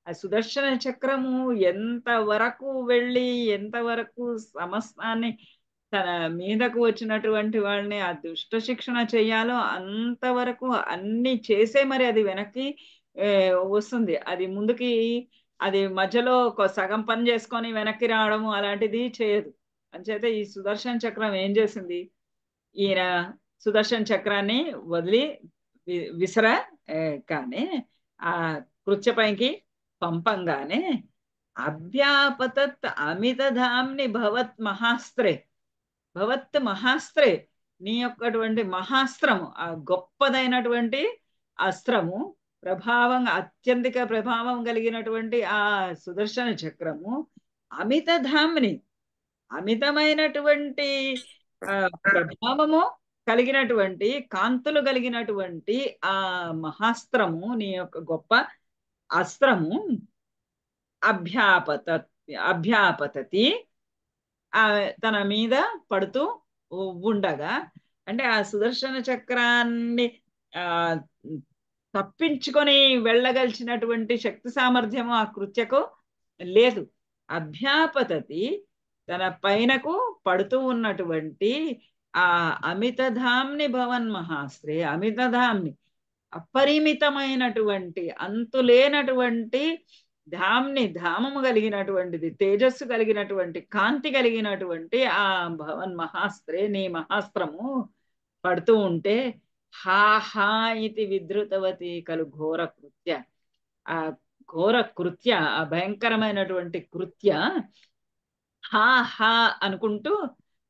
ఆ సుదర్శన చక్రము ఎంతవరకు వెళ్ళి ఎంతవరకు సమస్తాన్ని తన మీదకు వచ్చినటువంటి వాళ్ళని ఆ దుష్ట శిక్షణ చెయ్యాలో అంతవరకు అన్ని చేసే మరి అది వెనక్కి వస్తుంది. అది ముందుకి, అది మధ్యలో సగం పని చేసుకొని వెనక్కి రావడము అలాంటిది చేయదు. అంచేత ఈ సుదర్శన చక్రం ఏం చేసింది? ఈయన సుదర్శన చక్రాన్ని వదిలి విసర కానీ ఆ కృత్యపైకి పంపంగానే అభ్యాపతత్ అమితధామ్ని భవత్ మహాస్త్రే, నీ యొక్కటువంటి మహాస్త్రము, ఆ గొప్పదైనటువంటి అస్త్రము, అత్యంతిక ప్రభావం కలిగినటువంటి ఆ సుదర్శన చక్రము అమితధామ్ని, అమితమైనటువంటి ప్రభావము కలిగినటువంటి, కాంతులు కలిగినటువంటి ఆ మహాస్త్రము, నీ యొక్క గొప్ప అస్త్రము అభ్యాపతతి తన మీద పడుతూ ఉండగా, అంటే ఆ సుదర్శన చక్రాన్ని తప్పించుకొని వెళ్ళగలిచినటువంటి శక్తి సామర్థ్యము ఆ కృత్యకు లేదు. అభ్యాపతతి తన పైనకు పడుతూ ఉన్నటువంటి ఆ అమితధామ్ని భవన్ మహాస్త్రే, అమితధామ్ని అపరిమితమైనటువంటి అంతులేనటువంటి ధామము కలిగినటువంటిది, తేజస్సు కలిగినటువంటి, కాంతి కలిగినటువంటి ఆ భవన్ మహాస్త్రే, నీ మహాస్త్రము పడుతూ ఉంటే హా హా ఇది విధృతవతి కలు ఘోర కృత్య, ఆ ఘోర కృత్య, ఆ భయంకరమైనటువంటి కృత్య హా హా అనుకుంటూ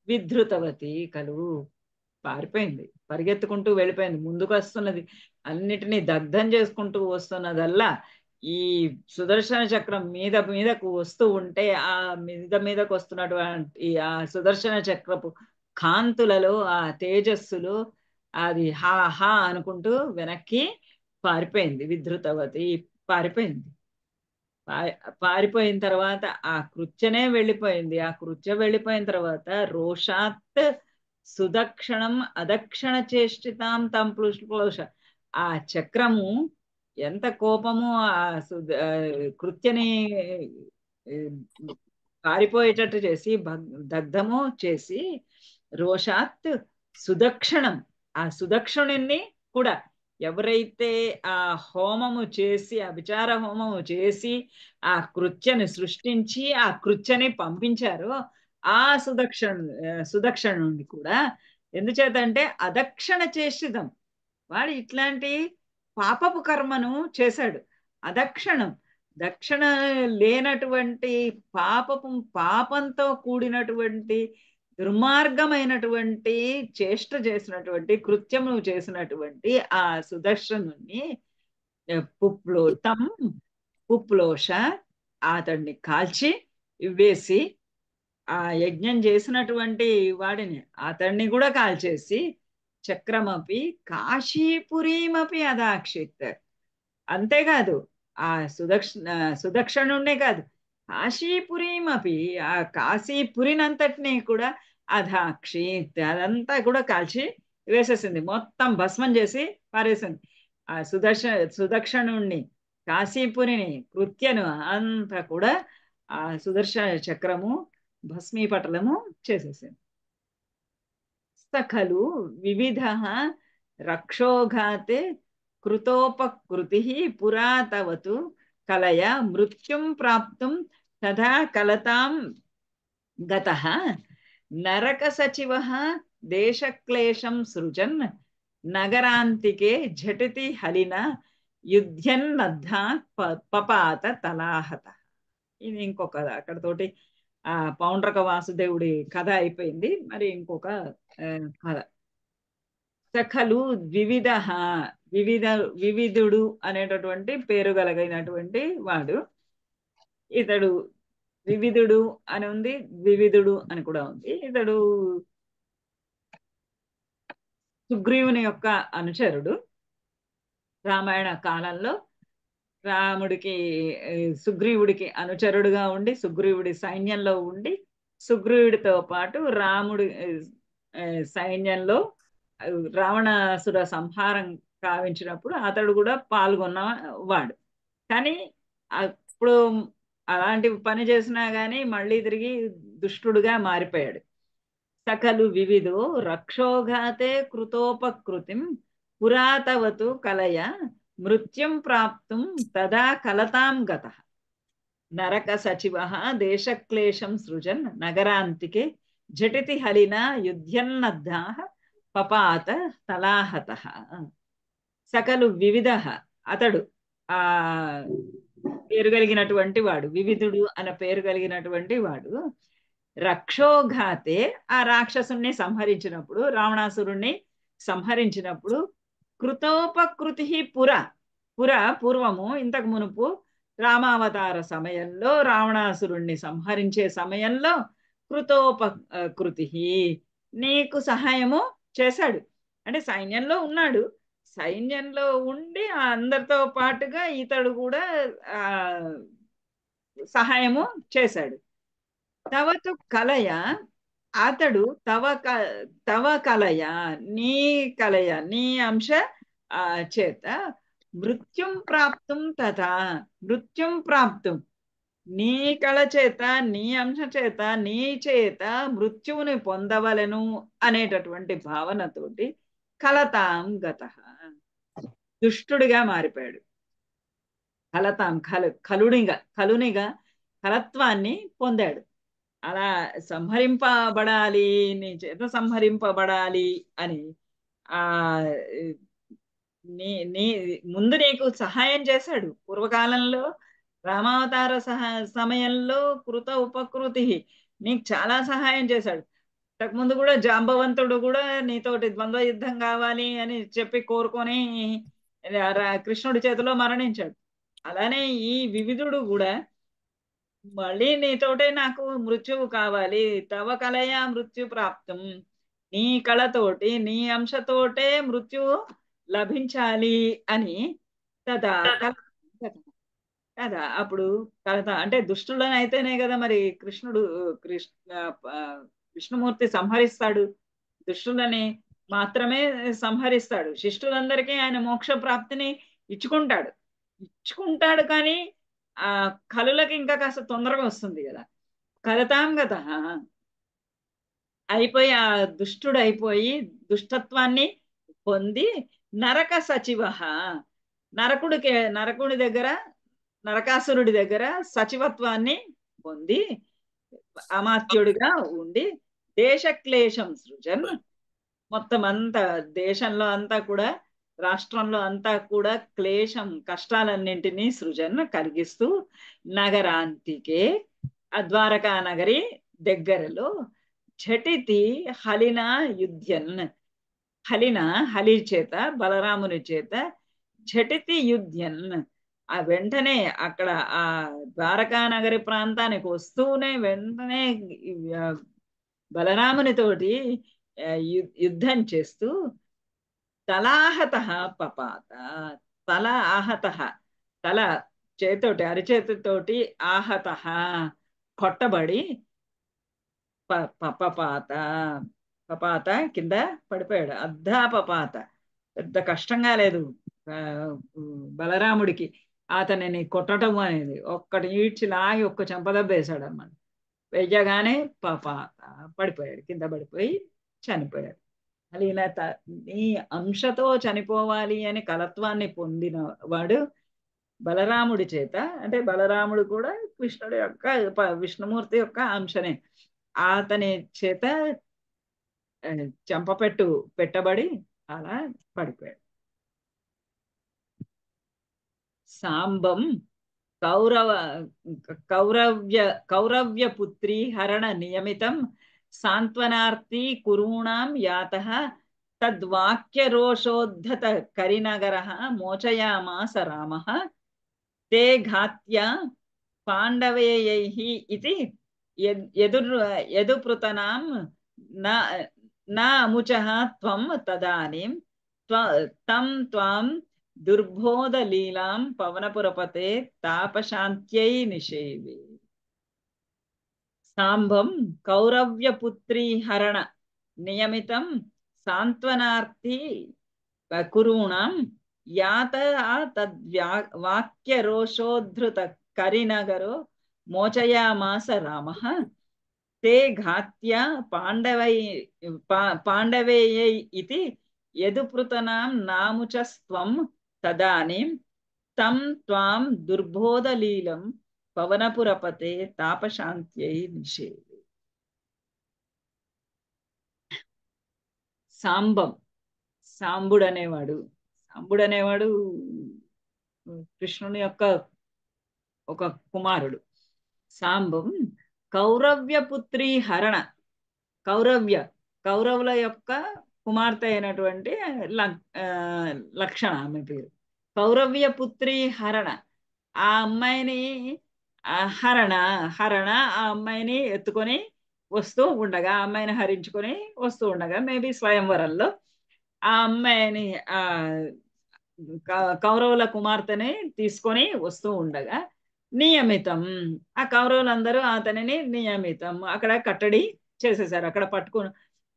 విధృతవతి కలు పారిపోయింది, పరిగెత్తుకుంటూ వెళ్ళిపోయింది. ముందుకు వస్తున్నది, అన్నిటినీ దగ్ధం చేసుకుంటూ వస్తున్నదల్లా ఈ సుదర్శన చక్రం మీద మీదకు వస్తూ ఉంటే, ఆ మీదకు వస్తున్నటువంటి ఆ సుదర్శన చక్రపు కాంతులలో ఆ తేజస్సులు అది హా హా అనుకుంటూ వెనక్కి పారిపోయింది. విధృతవతి పారిపోయింది. పారిపోయిన తర్వాత ఆ కృత్యనే వెళ్ళిపోయింది. ఆ కృత్య వెళ్ళిపోయిన తర్వాత రోషాత్ సుదక్షణం అదక్షణ చేష్టితాం తం ప్లుష. ఆ చక్రము ఎంత కోపము కృత్యని పారిపోయేటట్టు చేసి దగ్ధము చేసి, రోషాత్ సుదక్షణం, ఆ సుదక్షుణ్ణి కూడా ఎవరైతే ఆ హోమము చేసి, ఆ విచార హోమము చేసి ఆ కృత్యని సృష్టించి ఆ కృత్యని పంపించారో ఆ సుదక్షణుడిని కూడా ఎందుచేతంటే అదక్షణ చేసిదం, వాడు ఇట్లాంటి పాపపు కర్మను చేశాడు. అదక్షణం, దక్షిణ లేనటువంటి పాపంతో కూడినటువంటి దుర్మార్గమైనటువంటి చేష్ట చేసినటువంటి కృత్యము చేసినటువంటి ఆ సుదర్శనుని పుప్లోష అతడిని కాల్చి వేసి, ఆ యజ్ఞం చేసినటువంటి వాడిని అతడిని కూడా కాల్చేసి, చక్రమపి కాశీపురీమపి అదాక్షిత్. అంతేకాదు ఆ సుదక్షిణుణ్ణే కాదు, కాశీపురీమపి ఆ కాశీపురినంతటినీ కూడా అదాక్షిత్, అదంతా కూడా కాల్చి వేసేసింది, మొత్తం భస్మం చేసి పారేసింది. ఆ సుదక్షిణుణ్ణి, కాశీపురిని, కృత్యను అంతా కూడా ఆ సుదర్శన చక్రము భస్మీపటలము చేసేసింది. ఖలు వివిధ రక్షోఘాతే కృతోపకృతి పురాతవతు కలయ మృత్యుం ప్రాప్తుం తథా కలతాం గతః నరక సచివ దేశక్లేశం సృజన్ నగరాంతికే ఝటితి హలిన యుధ్యన్నద్ధా పపాత తలాహత. ఇది ఇంకొక అక్కడతోటి ఆ పౌండ్రక వాసుదేవుడి కథ అయిపోయింది. మరి ఇంకొక కథ. సఖలు వివిధుడు అనేటటువంటి పేరు కలిగినటువంటి వాడు. ఇతడు వివిధుడు అని ఉంది, వివిధుడు అని కూడా ఉంది. ఇతడు సుగ్రీవుని యొక్క అనుచరుడు. రామాయణ కాలంలో రాముడికి సుగ్రీవుడికి అనుచరుడుగా ఉండి, సుగ్రీవుడి సైన్యంలో ఉండి, సుగ్రీవుడితో పాటు రాముడి సైన్యంలో రావణాసుర సంహారం కావించినప్పుడు అతడు కూడా పాల్గొన్నవాడు. కానీ అప్పుడు అలాంటి పని చేసినా కానీ మళ్ళీ తిరిగి దుష్టుడుగా మారిపోయాడు. సకలు వివిధో రక్షోఘాతే కృతోపకృతిం పురాతవతు కలయ మృత్యుం ప్రాప్తుం తదా కలతాం గతః నరక సచివ దేశక్లేశం సృజన్ నగరాంతికే ఝటితి హలిన యుధ్యన్నద్ధా పపాత తలాహతః. సకలు వివిధ, అతడు ఆ పేరు కలిగినటువంటి వాడు, వివిధుడు అన్న పేరు కలిగినటువంటి వాడు, రక్షోఘాతే ఆ రాక్షసుణ్ణి సంహరించినప్పుడు, రావణాసురుణ్ణి సంహరించినప్పుడు, కృతోపకృతి పూర్వము ఇంతకు మునుపు రామావతార సమయంలో రావణాసురుణ్ణి సంహరించే సమయంలో కృతోపకృతి నీకు సహాయము చేశాడు. అంటే సైన్యంలో ఉన్నాడు, సైన్యంలో ఉండి అందరితో పాటుగా ఇతడు కూడా సహాయము చేశాడు. తవతు కలయ, అతడు తవ కలయ, నీ అంశ చేత మృత్యుం ప్రాప్తుం తథా మృత్యుం ప్రాప్తుం, నీ కళ చేత, నీ అంశ చేత, నీ చేత మృత్యువుని పొందవలను అనేటటువంటి భావనతోటి కలతాం గతః, దుష్టుడిగా మారిపోయాడు. కలతాం కలునిగా కలత్వాన్ని పొందాడు. అలా సంహరింపబడాలి, నీ చేత సంహరింపబడాలి అని ఆ నీ ముందు నీకు సహాయం చేశాడు. పూర్వకాలంలో రామావతార సమయంలో కృత ఉపకృతి నీకు చాలా సహాయం చేశాడు. ఇంతకుముందు కూడా జాంబవంతుడు కూడా నీతోటి ద్వంద్వ యుద్ధం కావాలి అని చెప్పి కోరుకొని కృష్ణుడి చేతిలో మరణించాడు. అలానే ఈ వివిధుడు కూడా మళ్ళీ నీతోటే నాకు మృత్యువు కావాలి, తవ కలయా మృత్యు ప్రాప్తం, నీ కళతోటి నీ అంశతోటే మృత్యువు లభించాలి అని తదా కదా. అప్పుడు కలత అంటే దుష్టులను అయితేనే కదా మరి కృష్ణ ఆ, విష్ణుమూర్తి సంహరిస్తాడు. దుష్టులని మాత్రమే సంహరిస్తాడు. శిష్టులందరికీ ఆయన మోక్ష ప్రాప్తిని ఇచ్చుకుంటాడు ఇచ్చుకుంటాడు కానీ ఆ కలులకి ఇంకా కాస్త తొందరగా వస్తుంది కదా. కలతాం కదా అయిపోయి ఆ దుష్టుడు అయిపోయి దుష్టత్వాన్ని పొంది నరక సచివ, నరకుడి దగ్గర, నరకాసురుడి దగ్గర సచివత్వాన్ని పొంది అమాత్యుడిగా ఉండి దేశక్లేశం సృజన్, మొత్తం అంతా దేశంలో అంతా కూడా, రాష్ట్రంలో అంతా కూడా క్లేశం కష్టాలన్నింటినీ సృజన్ కలిగిస్తూ నగరాంతికే ఆ ద్వారకా నగరి దగ్గరలో ఝటితి హలిన యుధ్యన్, హలి చేత బలరాముని చేత ఝటితి యుధ్యన్ ఆ వెంటనే అక్కడ ఆ ద్వారకా నగరి ప్రాంతానికి వస్తూనే వెంటనే ఆ, బలరామునితోటి యుద్ధం చేస్తూ తలాహత పపాత, తల ఆహత, తల చేతోటి అరిచేతితోటి ఆహత కొట్టబడి పపాత, పపాత కింద పడిపోయాడు. అర్ధాపపాత, పెద్ద కష్టంగా లేదు ఆ, బలరాముడికి అతనిని కొట్టడం అనేది. ఒక్కటి ఈడ్చి లాగి ఒక్క చెంపదెబ్బేశాడు అన్నమాట. వెయ్యగానే పపాత పడిపోయాడు, కింద పడిపోయి చనిపోయాడు. అలీనత నీ అంశతో చనిపోవాలి అని కలత్వాన్ని పొందిన వాడు బలరాముడి చేత, అంటే బలరాముడు కూడా కృష్ణుడి యొక్క విష్ణుమూర్తి యొక్క అంశనే, అతని చేత పెట్టబడి అలా పడిపోయాడు. సాంబం కౌరవ్య పుత్రీ హరణ నియమితం సాంత్వనార్థీ కురూణాం యాతః తద్వాక్యరోషోద్ధత కరినగరః మోచయామాస రామః తే ఘాత్య పాండవేయైః ఇతి యదుపృతనాం నా అముచః త్వం తదానీం తం త్వాం దుర్బోధ లీలాం పవనపురపతే తాపశాంత్యై నిషేవి. సాంబం కౌరవ్యపుత్రీ హరణ నియమితం సాంత్వనార్థి కురూణాం యాత తద్వాక్యరోషోద్ధృత కరినగరో మోచయామాస రామః తే ఘాత్య పాండవేయై ఇతి యదుపృతనాం నాముచస్త్వం తదానీం తం త్వాం దుర్బోధలీలం పవనపురపతే తాపశాంత్యై నిషేవి. సాంబం, సాంబుడనేవాడు కృష్ణుని యొక్క ఒక కుమారుడు. సాంబం కౌరవ్యపుత్రీ హరణ, కౌరవుల యొక్క కుమార్తె అయినటువంటి లక్షణ ఆమె పేరు. కౌరవ్యపుత్రీ హరణ, ఆ అమ్మాయిని హరణ ఆ అమ్మాయిని ఎత్తుకొని వస్తూ ఉండగా, ఆ అమ్మాయిని హరించుకొని వస్తూ ఉండగా, మేబీ స్వయంవరంలో ఆ అమ్మాయిని కౌరవుల కుమార్తెని తీసుకొని వస్తూ ఉండగా నియమితం, ఆ కౌరవులందరూ అతనిని నియమితం అక్కడ కట్టడి చేసేసారు. అక్కడ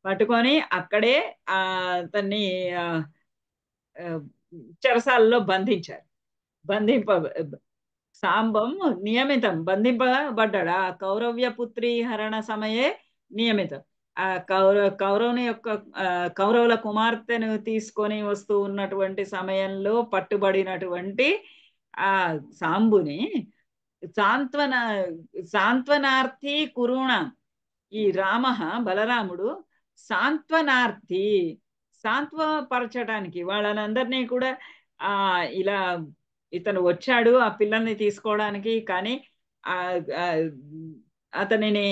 పట్టుకొని అక్కడే అతన్ని చెరసాలలో బంధించారు. సాంబం నియమితం బంధింపబడ్డాడు. ఆ కౌరవ్యపుత్రీ హరణ సమయే నియమితం. ఆ కౌరవుల కుమార్తెను తీసుకొని వస్తూ ఉన్నటువంటి సమయంలో పట్టుబడినటువంటి ఆ సాంబుని సాంత్వనార్థి కురుణ, ఈ బలరాముడు సాంత్వపరచడానికి వాళ్ళనందరినీ కూడా ఇలా ఇతను వచ్చాడు ఆ పిల్లల్ని తీసుకోవడానికి, కానీ అతనిని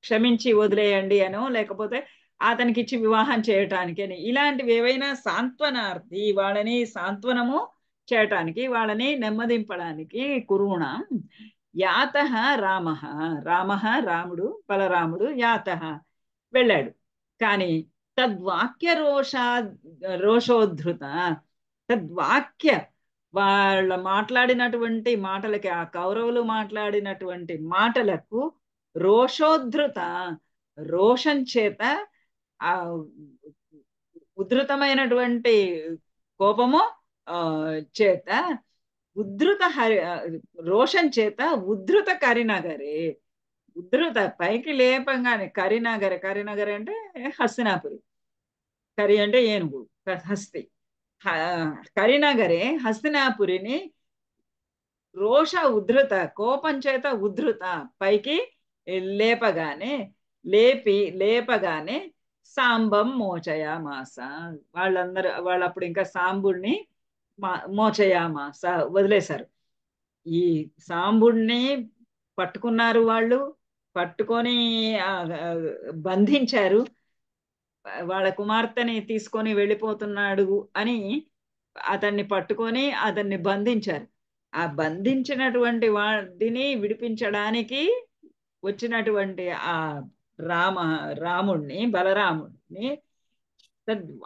క్షమించి వదిలేయండి అనో, లేకపోతే అతనికి ఇచ్చి వివాహం చేయటానికి అని, ఇలాంటివి ఏవైనా సాంత్వనార్థి, వాళ్ళని సాంత్వనము చేయటానికి, వాళ్ళని నెమ్మదింపడానికి కురుణ యాత రామ, రామ రాముడు, బలరాముడు యాత వెళ్ళాడు. కానీ తద్వాక్య రోషోద్ధృత, తద్వాక్య వాళ్ళ మాట్లాడినటువంటి మాటలకి, ఆ కౌరవులు మాట్లాడినటువంటి మాటలకు రోషోద్ధృత, రోషం చేత, ఆ ఉద్ధృతమైనటువంటి కోపము చేత, ఉద్ధృత రోషం చేత ఉద్ధృత కరినగరే, ఉద్ధృత పైకి లేపంగానే, కరినగర, కరినగర అంటే హస్తినాపురి, కరి అంటే ఏనుగు, హస్తి, కరినగరే హస్తినాపురిని రోష ఉద్ధృత, కోపం చేత ఉద్ధృత, పైకి లేపగానే, లేపగానే సాంబం మోచయామాస, వాళ్ళప్పుడు ఇంకా సాంబుడిని మోచయామాస వదిలేశారు. ఈ సాంబుడిని పట్టుకున్నారు, వాళ్ళు పట్టుకొని బంధించారు. వాళ్ళ కుమార్తెని తీసుకొని వెళ్ళిపోతున్నాడు అని అతన్ని పట్టుకొని అతన్ని బంధించారు. ఆ బంధించినటువంటి వాడిని విడిపించడానికి వచ్చినటువంటి ఆ రాముణ్ణి, బలరాముడిని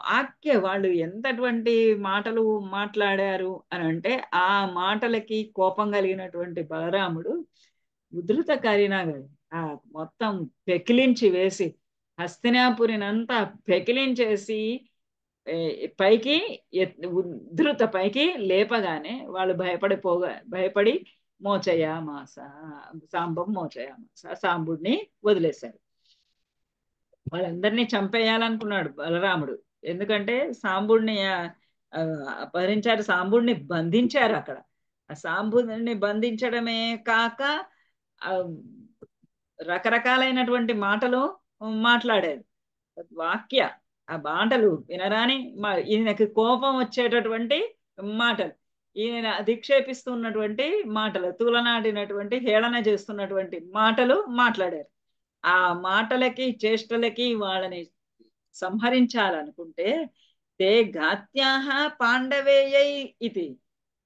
వాక్య, వాళ్ళు ఎంతటువంటి మాటలు మాట్లాడారు అని అంటే, ఆ మాటలకి కోపం కలిగినటువంటి బలరాముడు ఉధృత కరినగరి, ఆ మొత్తం పెకిలించి వేసి, హస్తినాపురినంతా పెకిలించేసి పైకి ఉద్ధృత పైకి లేపగానే వాళ్ళు భయపడి మోచయామాస, సాంబం మోచయామాస, సాంబుడిని వదిలేశారు. వాళ్ళందరినీ చంపేయాలనుకున్నాడు బలరాముడు, ఎందుకంటే సాంబుడిని అపహరించారు, సాంబుడిని బంధించారు అక్కడ. ఆ సాంబుడిని బంధించడమే కాక రకరకాలైనటువంటి మాటలు మాట్లాడారు. వాక్య, ఆ మాటలు వినరాని, ఈయనకి కోపం వచ్చేటటువంటి మాటలు, ఈయన అధిక్షేపిస్తున్నటువంటి మాటలు, తూలనాడినటువంటి, హేళన చేస్తున్నటువంటి మాటలు మాట్లాడారు. ఆ మాటలకి చేష్టలకి వాళ్ళని సంహరించాలనుకుంటే, తే ఘాత్యాహ పాండవేయై ఇది,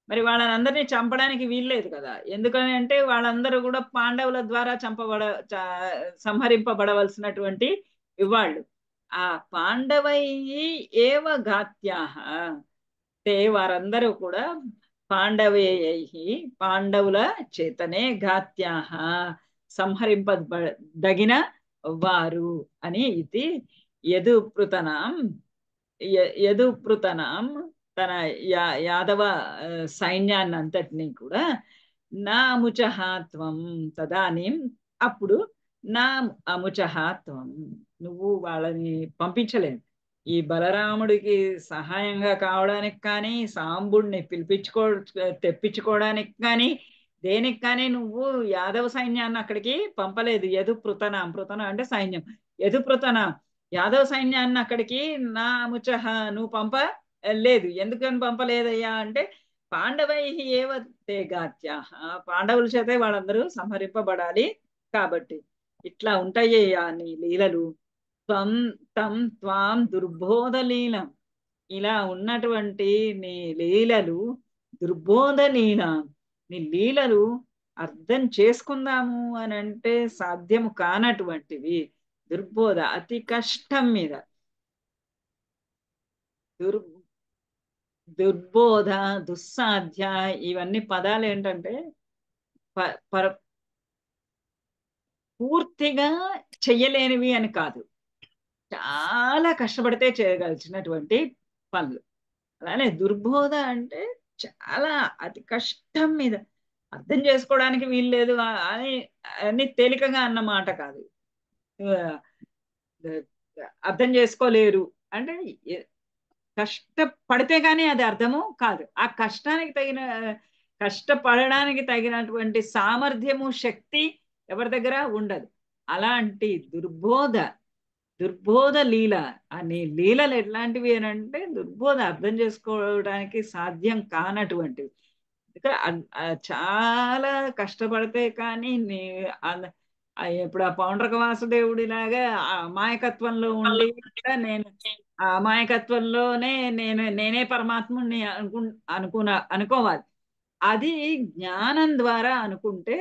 మరి వాళ్ళని అందరినీ చంపడానికి వీల్లేదు కదా. ఎందుకని అంటే వాళ్ళందరూ కూడా పాండవుల ద్వారా సంహరింపబడవలసినటువంటి వాళ్ళు. ఆ పాండవై ఏవ ఘాత్యాహ, తే వారందరూ కూడా పాండవేయై, పాండవుల చేతనే, ఘాత్యాహ సంహరింపదగిన వారు అని, ఇది యదుపృతనాం, యదుపృతనాం తన యాదవ సైన్యాన్ని అంతటినీ కూడా, నా అముచహాత్వం తదానీం, అప్పుడు నా అముచహాత్వం, నువ్వు వాళ్ళని పంపించలేదు, ఈ బలరాముడికి సహాయంగా కావడానికి కానీ, సాంబుడిని తెప్పించుకోవడానికి కానీ, దేనికి కానీ నువ్వు యాదవ సైన్యాన్ని అక్కడికి పంపలేదు. యదుపృతనాం, పృతన అంటే సైన్యం, యదుపృతనాం యాదవ సైన్యాన్ని అక్కడికి నా ముచహ నువ్వు పంపలేదు. ఎందుకని పంపలేదయ్యా అంటే, పాండవై ఏవ తే ఘాత్యాహ, పాండవుల చేతే వాళ్ళందరూ సంహరింపబడాలి కాబట్టి. ఇట్లా ఉంటాయ్యా నీ లీలలు, త్వాం దుర్బోధ లీలం, ఇలా ఉన్నటువంటి నీ లీలలు దుర్బోధ లీలం, నీ లీలలు అర్థం చేసుకుందాము అని అంటే సాధ్యము కానటువంటివి. దుర్బోధ, అతి కష్టం మీద, దుర్బోధ, దుస్సాధ్య, ఇవన్నీ పదాలు ఏంటంటే పూర్తిగా చెయ్యలేనివి అని కాదు, చాలా కష్టపడితే చేయగలిసినటువంటి పనులు. అలానే దుర్బోధ అంటే చాలా అతి కష్టం మీద, అర్థం చేసుకోవడానికి వీల్లేదు అని అన్ని తేలికగా అన్నమాట కాదు. అర్థం చేసుకోలేరు అంటే కష్టపడితే కానీ అది అర్థము కాదు. ఆ కష్టపడడానికి తగినటువంటి సామర్థ్యము, శక్తి ఎవరి దగ్గర ఉండదు. అలాంటి దుర్బోధ లీల, అని లీలలు ఎట్లాంటివి అని అంటే, దుర్బోధ అర్థం చేసుకోవడానికి సాధ్యం కానటువంటివి. చాలా కష్టపడితే కానీ ఇప్పుడు ఆ పౌండ్రక వాసుదేవుడి లాగా ఆ అమాయకత్వంలో ఉండి కూడా నేను ఆ అమాయకత్వంలోనే నేనే పరమాత్ముని అనుకోవాలి. అది జ్ఞానం ద్వారా అనుకుంటే,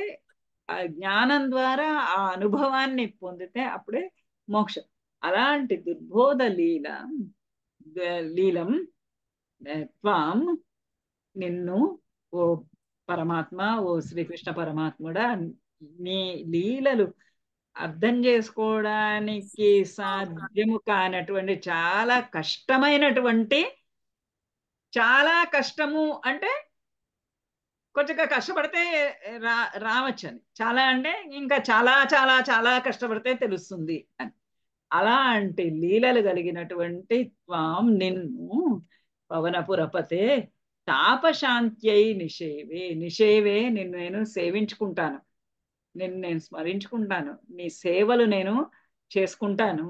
ఆ జ్ఞానం ద్వారా ఆ అనుభవాన్ని పొందితే అప్పుడే మోక్షం. అలాంటి దుర్బోధ లీలం త్వాం నిన్ను, ఓ పరమాత్మ, ఓ శ్రీకృష్ణ పరమాత్ముడా, నీ లీలలు అర్థం చేసుకోవడానికి సాధ్యము కానటువంటి చాలా కష్టము అంటే కొంచెంగా కష్టపడితే రా రావచ్చని, చాలా అంటే ఇంకా చాలా చాలా చాలా కష్టపడితే తెలుస్తుంది అని. అలాంటి లీలలు కలిగినటువంటి త్వాం నిన్ను, పవనపురపతే తాపశాంత్యై నిషేవే నిన్ను నేను సేవించుకుంటాను, నిన్ను నేను స్మరించుకుంటాను, నీ సేవలు నేను చేసుకుంటాను.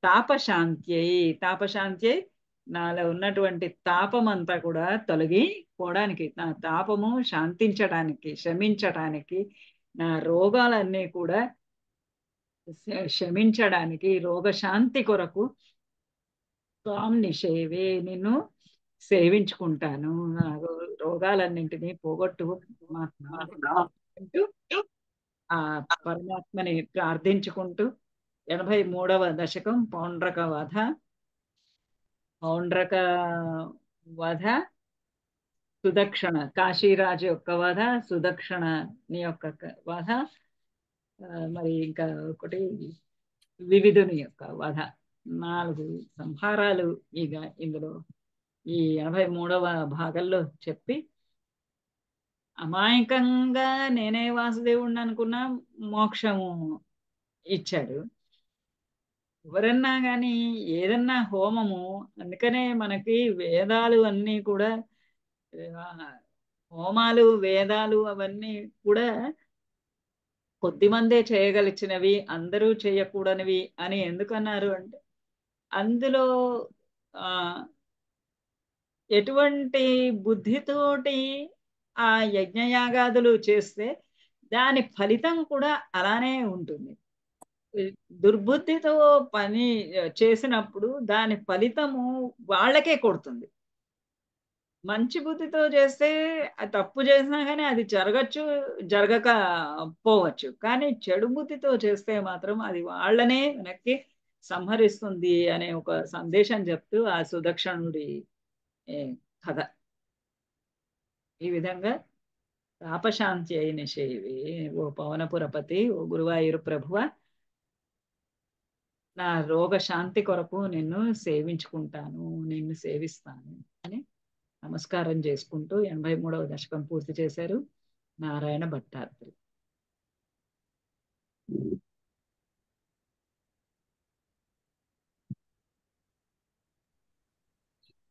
తాపశాంత్యై నాలో ఉన్నటువంటి తాపం అంతా కూడా తొలగిపోవడానికి, నా తాపము శాంతించడానికి, శమించడానికి, నా రోగాలన్నీ కూడా శమించడానికి, రోగశాంతి కొరకు త్వాం నిషేవే నిన్ను సేవించుకుంటాను, నా రోగాలన్నింటినీ పోగొట్టు పరమాత్మ అంటూ ఆ పరమాత్మని ప్రార్థించుకుంటూ 83వ దశకం పౌండ్రక వధ, సుదక్షణ, కాశీరాజు యొక్క వధ, సుదక్షణని యొక్క వధ, మరి ఇంకా ఒకటి వివిధుని యొక్క వధ, 4 సంహారాలు ఇక ఇందులో ఈ 83వ భాగంలో చెప్పి, అమాయకంగా నేనే వాసుదేవుడిని అనుకున్న మోక్షము ఇచ్చాడు. ఎవరన్నా కానీ ఏదన్నా హోమము, అందుకనే మనకి వేదాలు అన్నీ కూడా హోమాలు వేదాలు అవన్నీ కూడా కొద్దిమందే చేయగలిచినవి, అందరూ చేయకూడనివి అని ఎందుకన్నారు అంటే, అందులో ఆ ఎటువంటి బుద్ధితోటి ఆ యజ్ఞయాగాదులు చేస్తే దాని ఫలితం కూడా అలానే ఉంటుంది. దుర్బుద్ధితో పని చేసినప్పుడు దాని ఫలితము వాళ్ళకే కొడుతుంది. మంచి బుద్ధితో చేస్తే తప్పు చేసినా కానీ అది జరగక పోవచ్చు. కానీ చెడు బుద్ధితో చేస్తే మాత్రం అది వాళ్ళనే వెనక్కి సంహరిస్తుంది అనే ఒక సందేశం చెప్తూ ఆ సుదక్షణుడి కథ. ఈ విధంగా తాపశాంతి అయిన శైవి, ఓ పవనపురపతి, ఓ గురువాయూరు ప్రభువ, నా రోగశాంతి కొరకు నిన్ను సేవించుకుంటాను, నిన్ను సేవిస్తాను అని నమస్కారం చేసుకుంటూ 83వ దశకం పూర్తి చేశారు నారాయణ భట్టారక.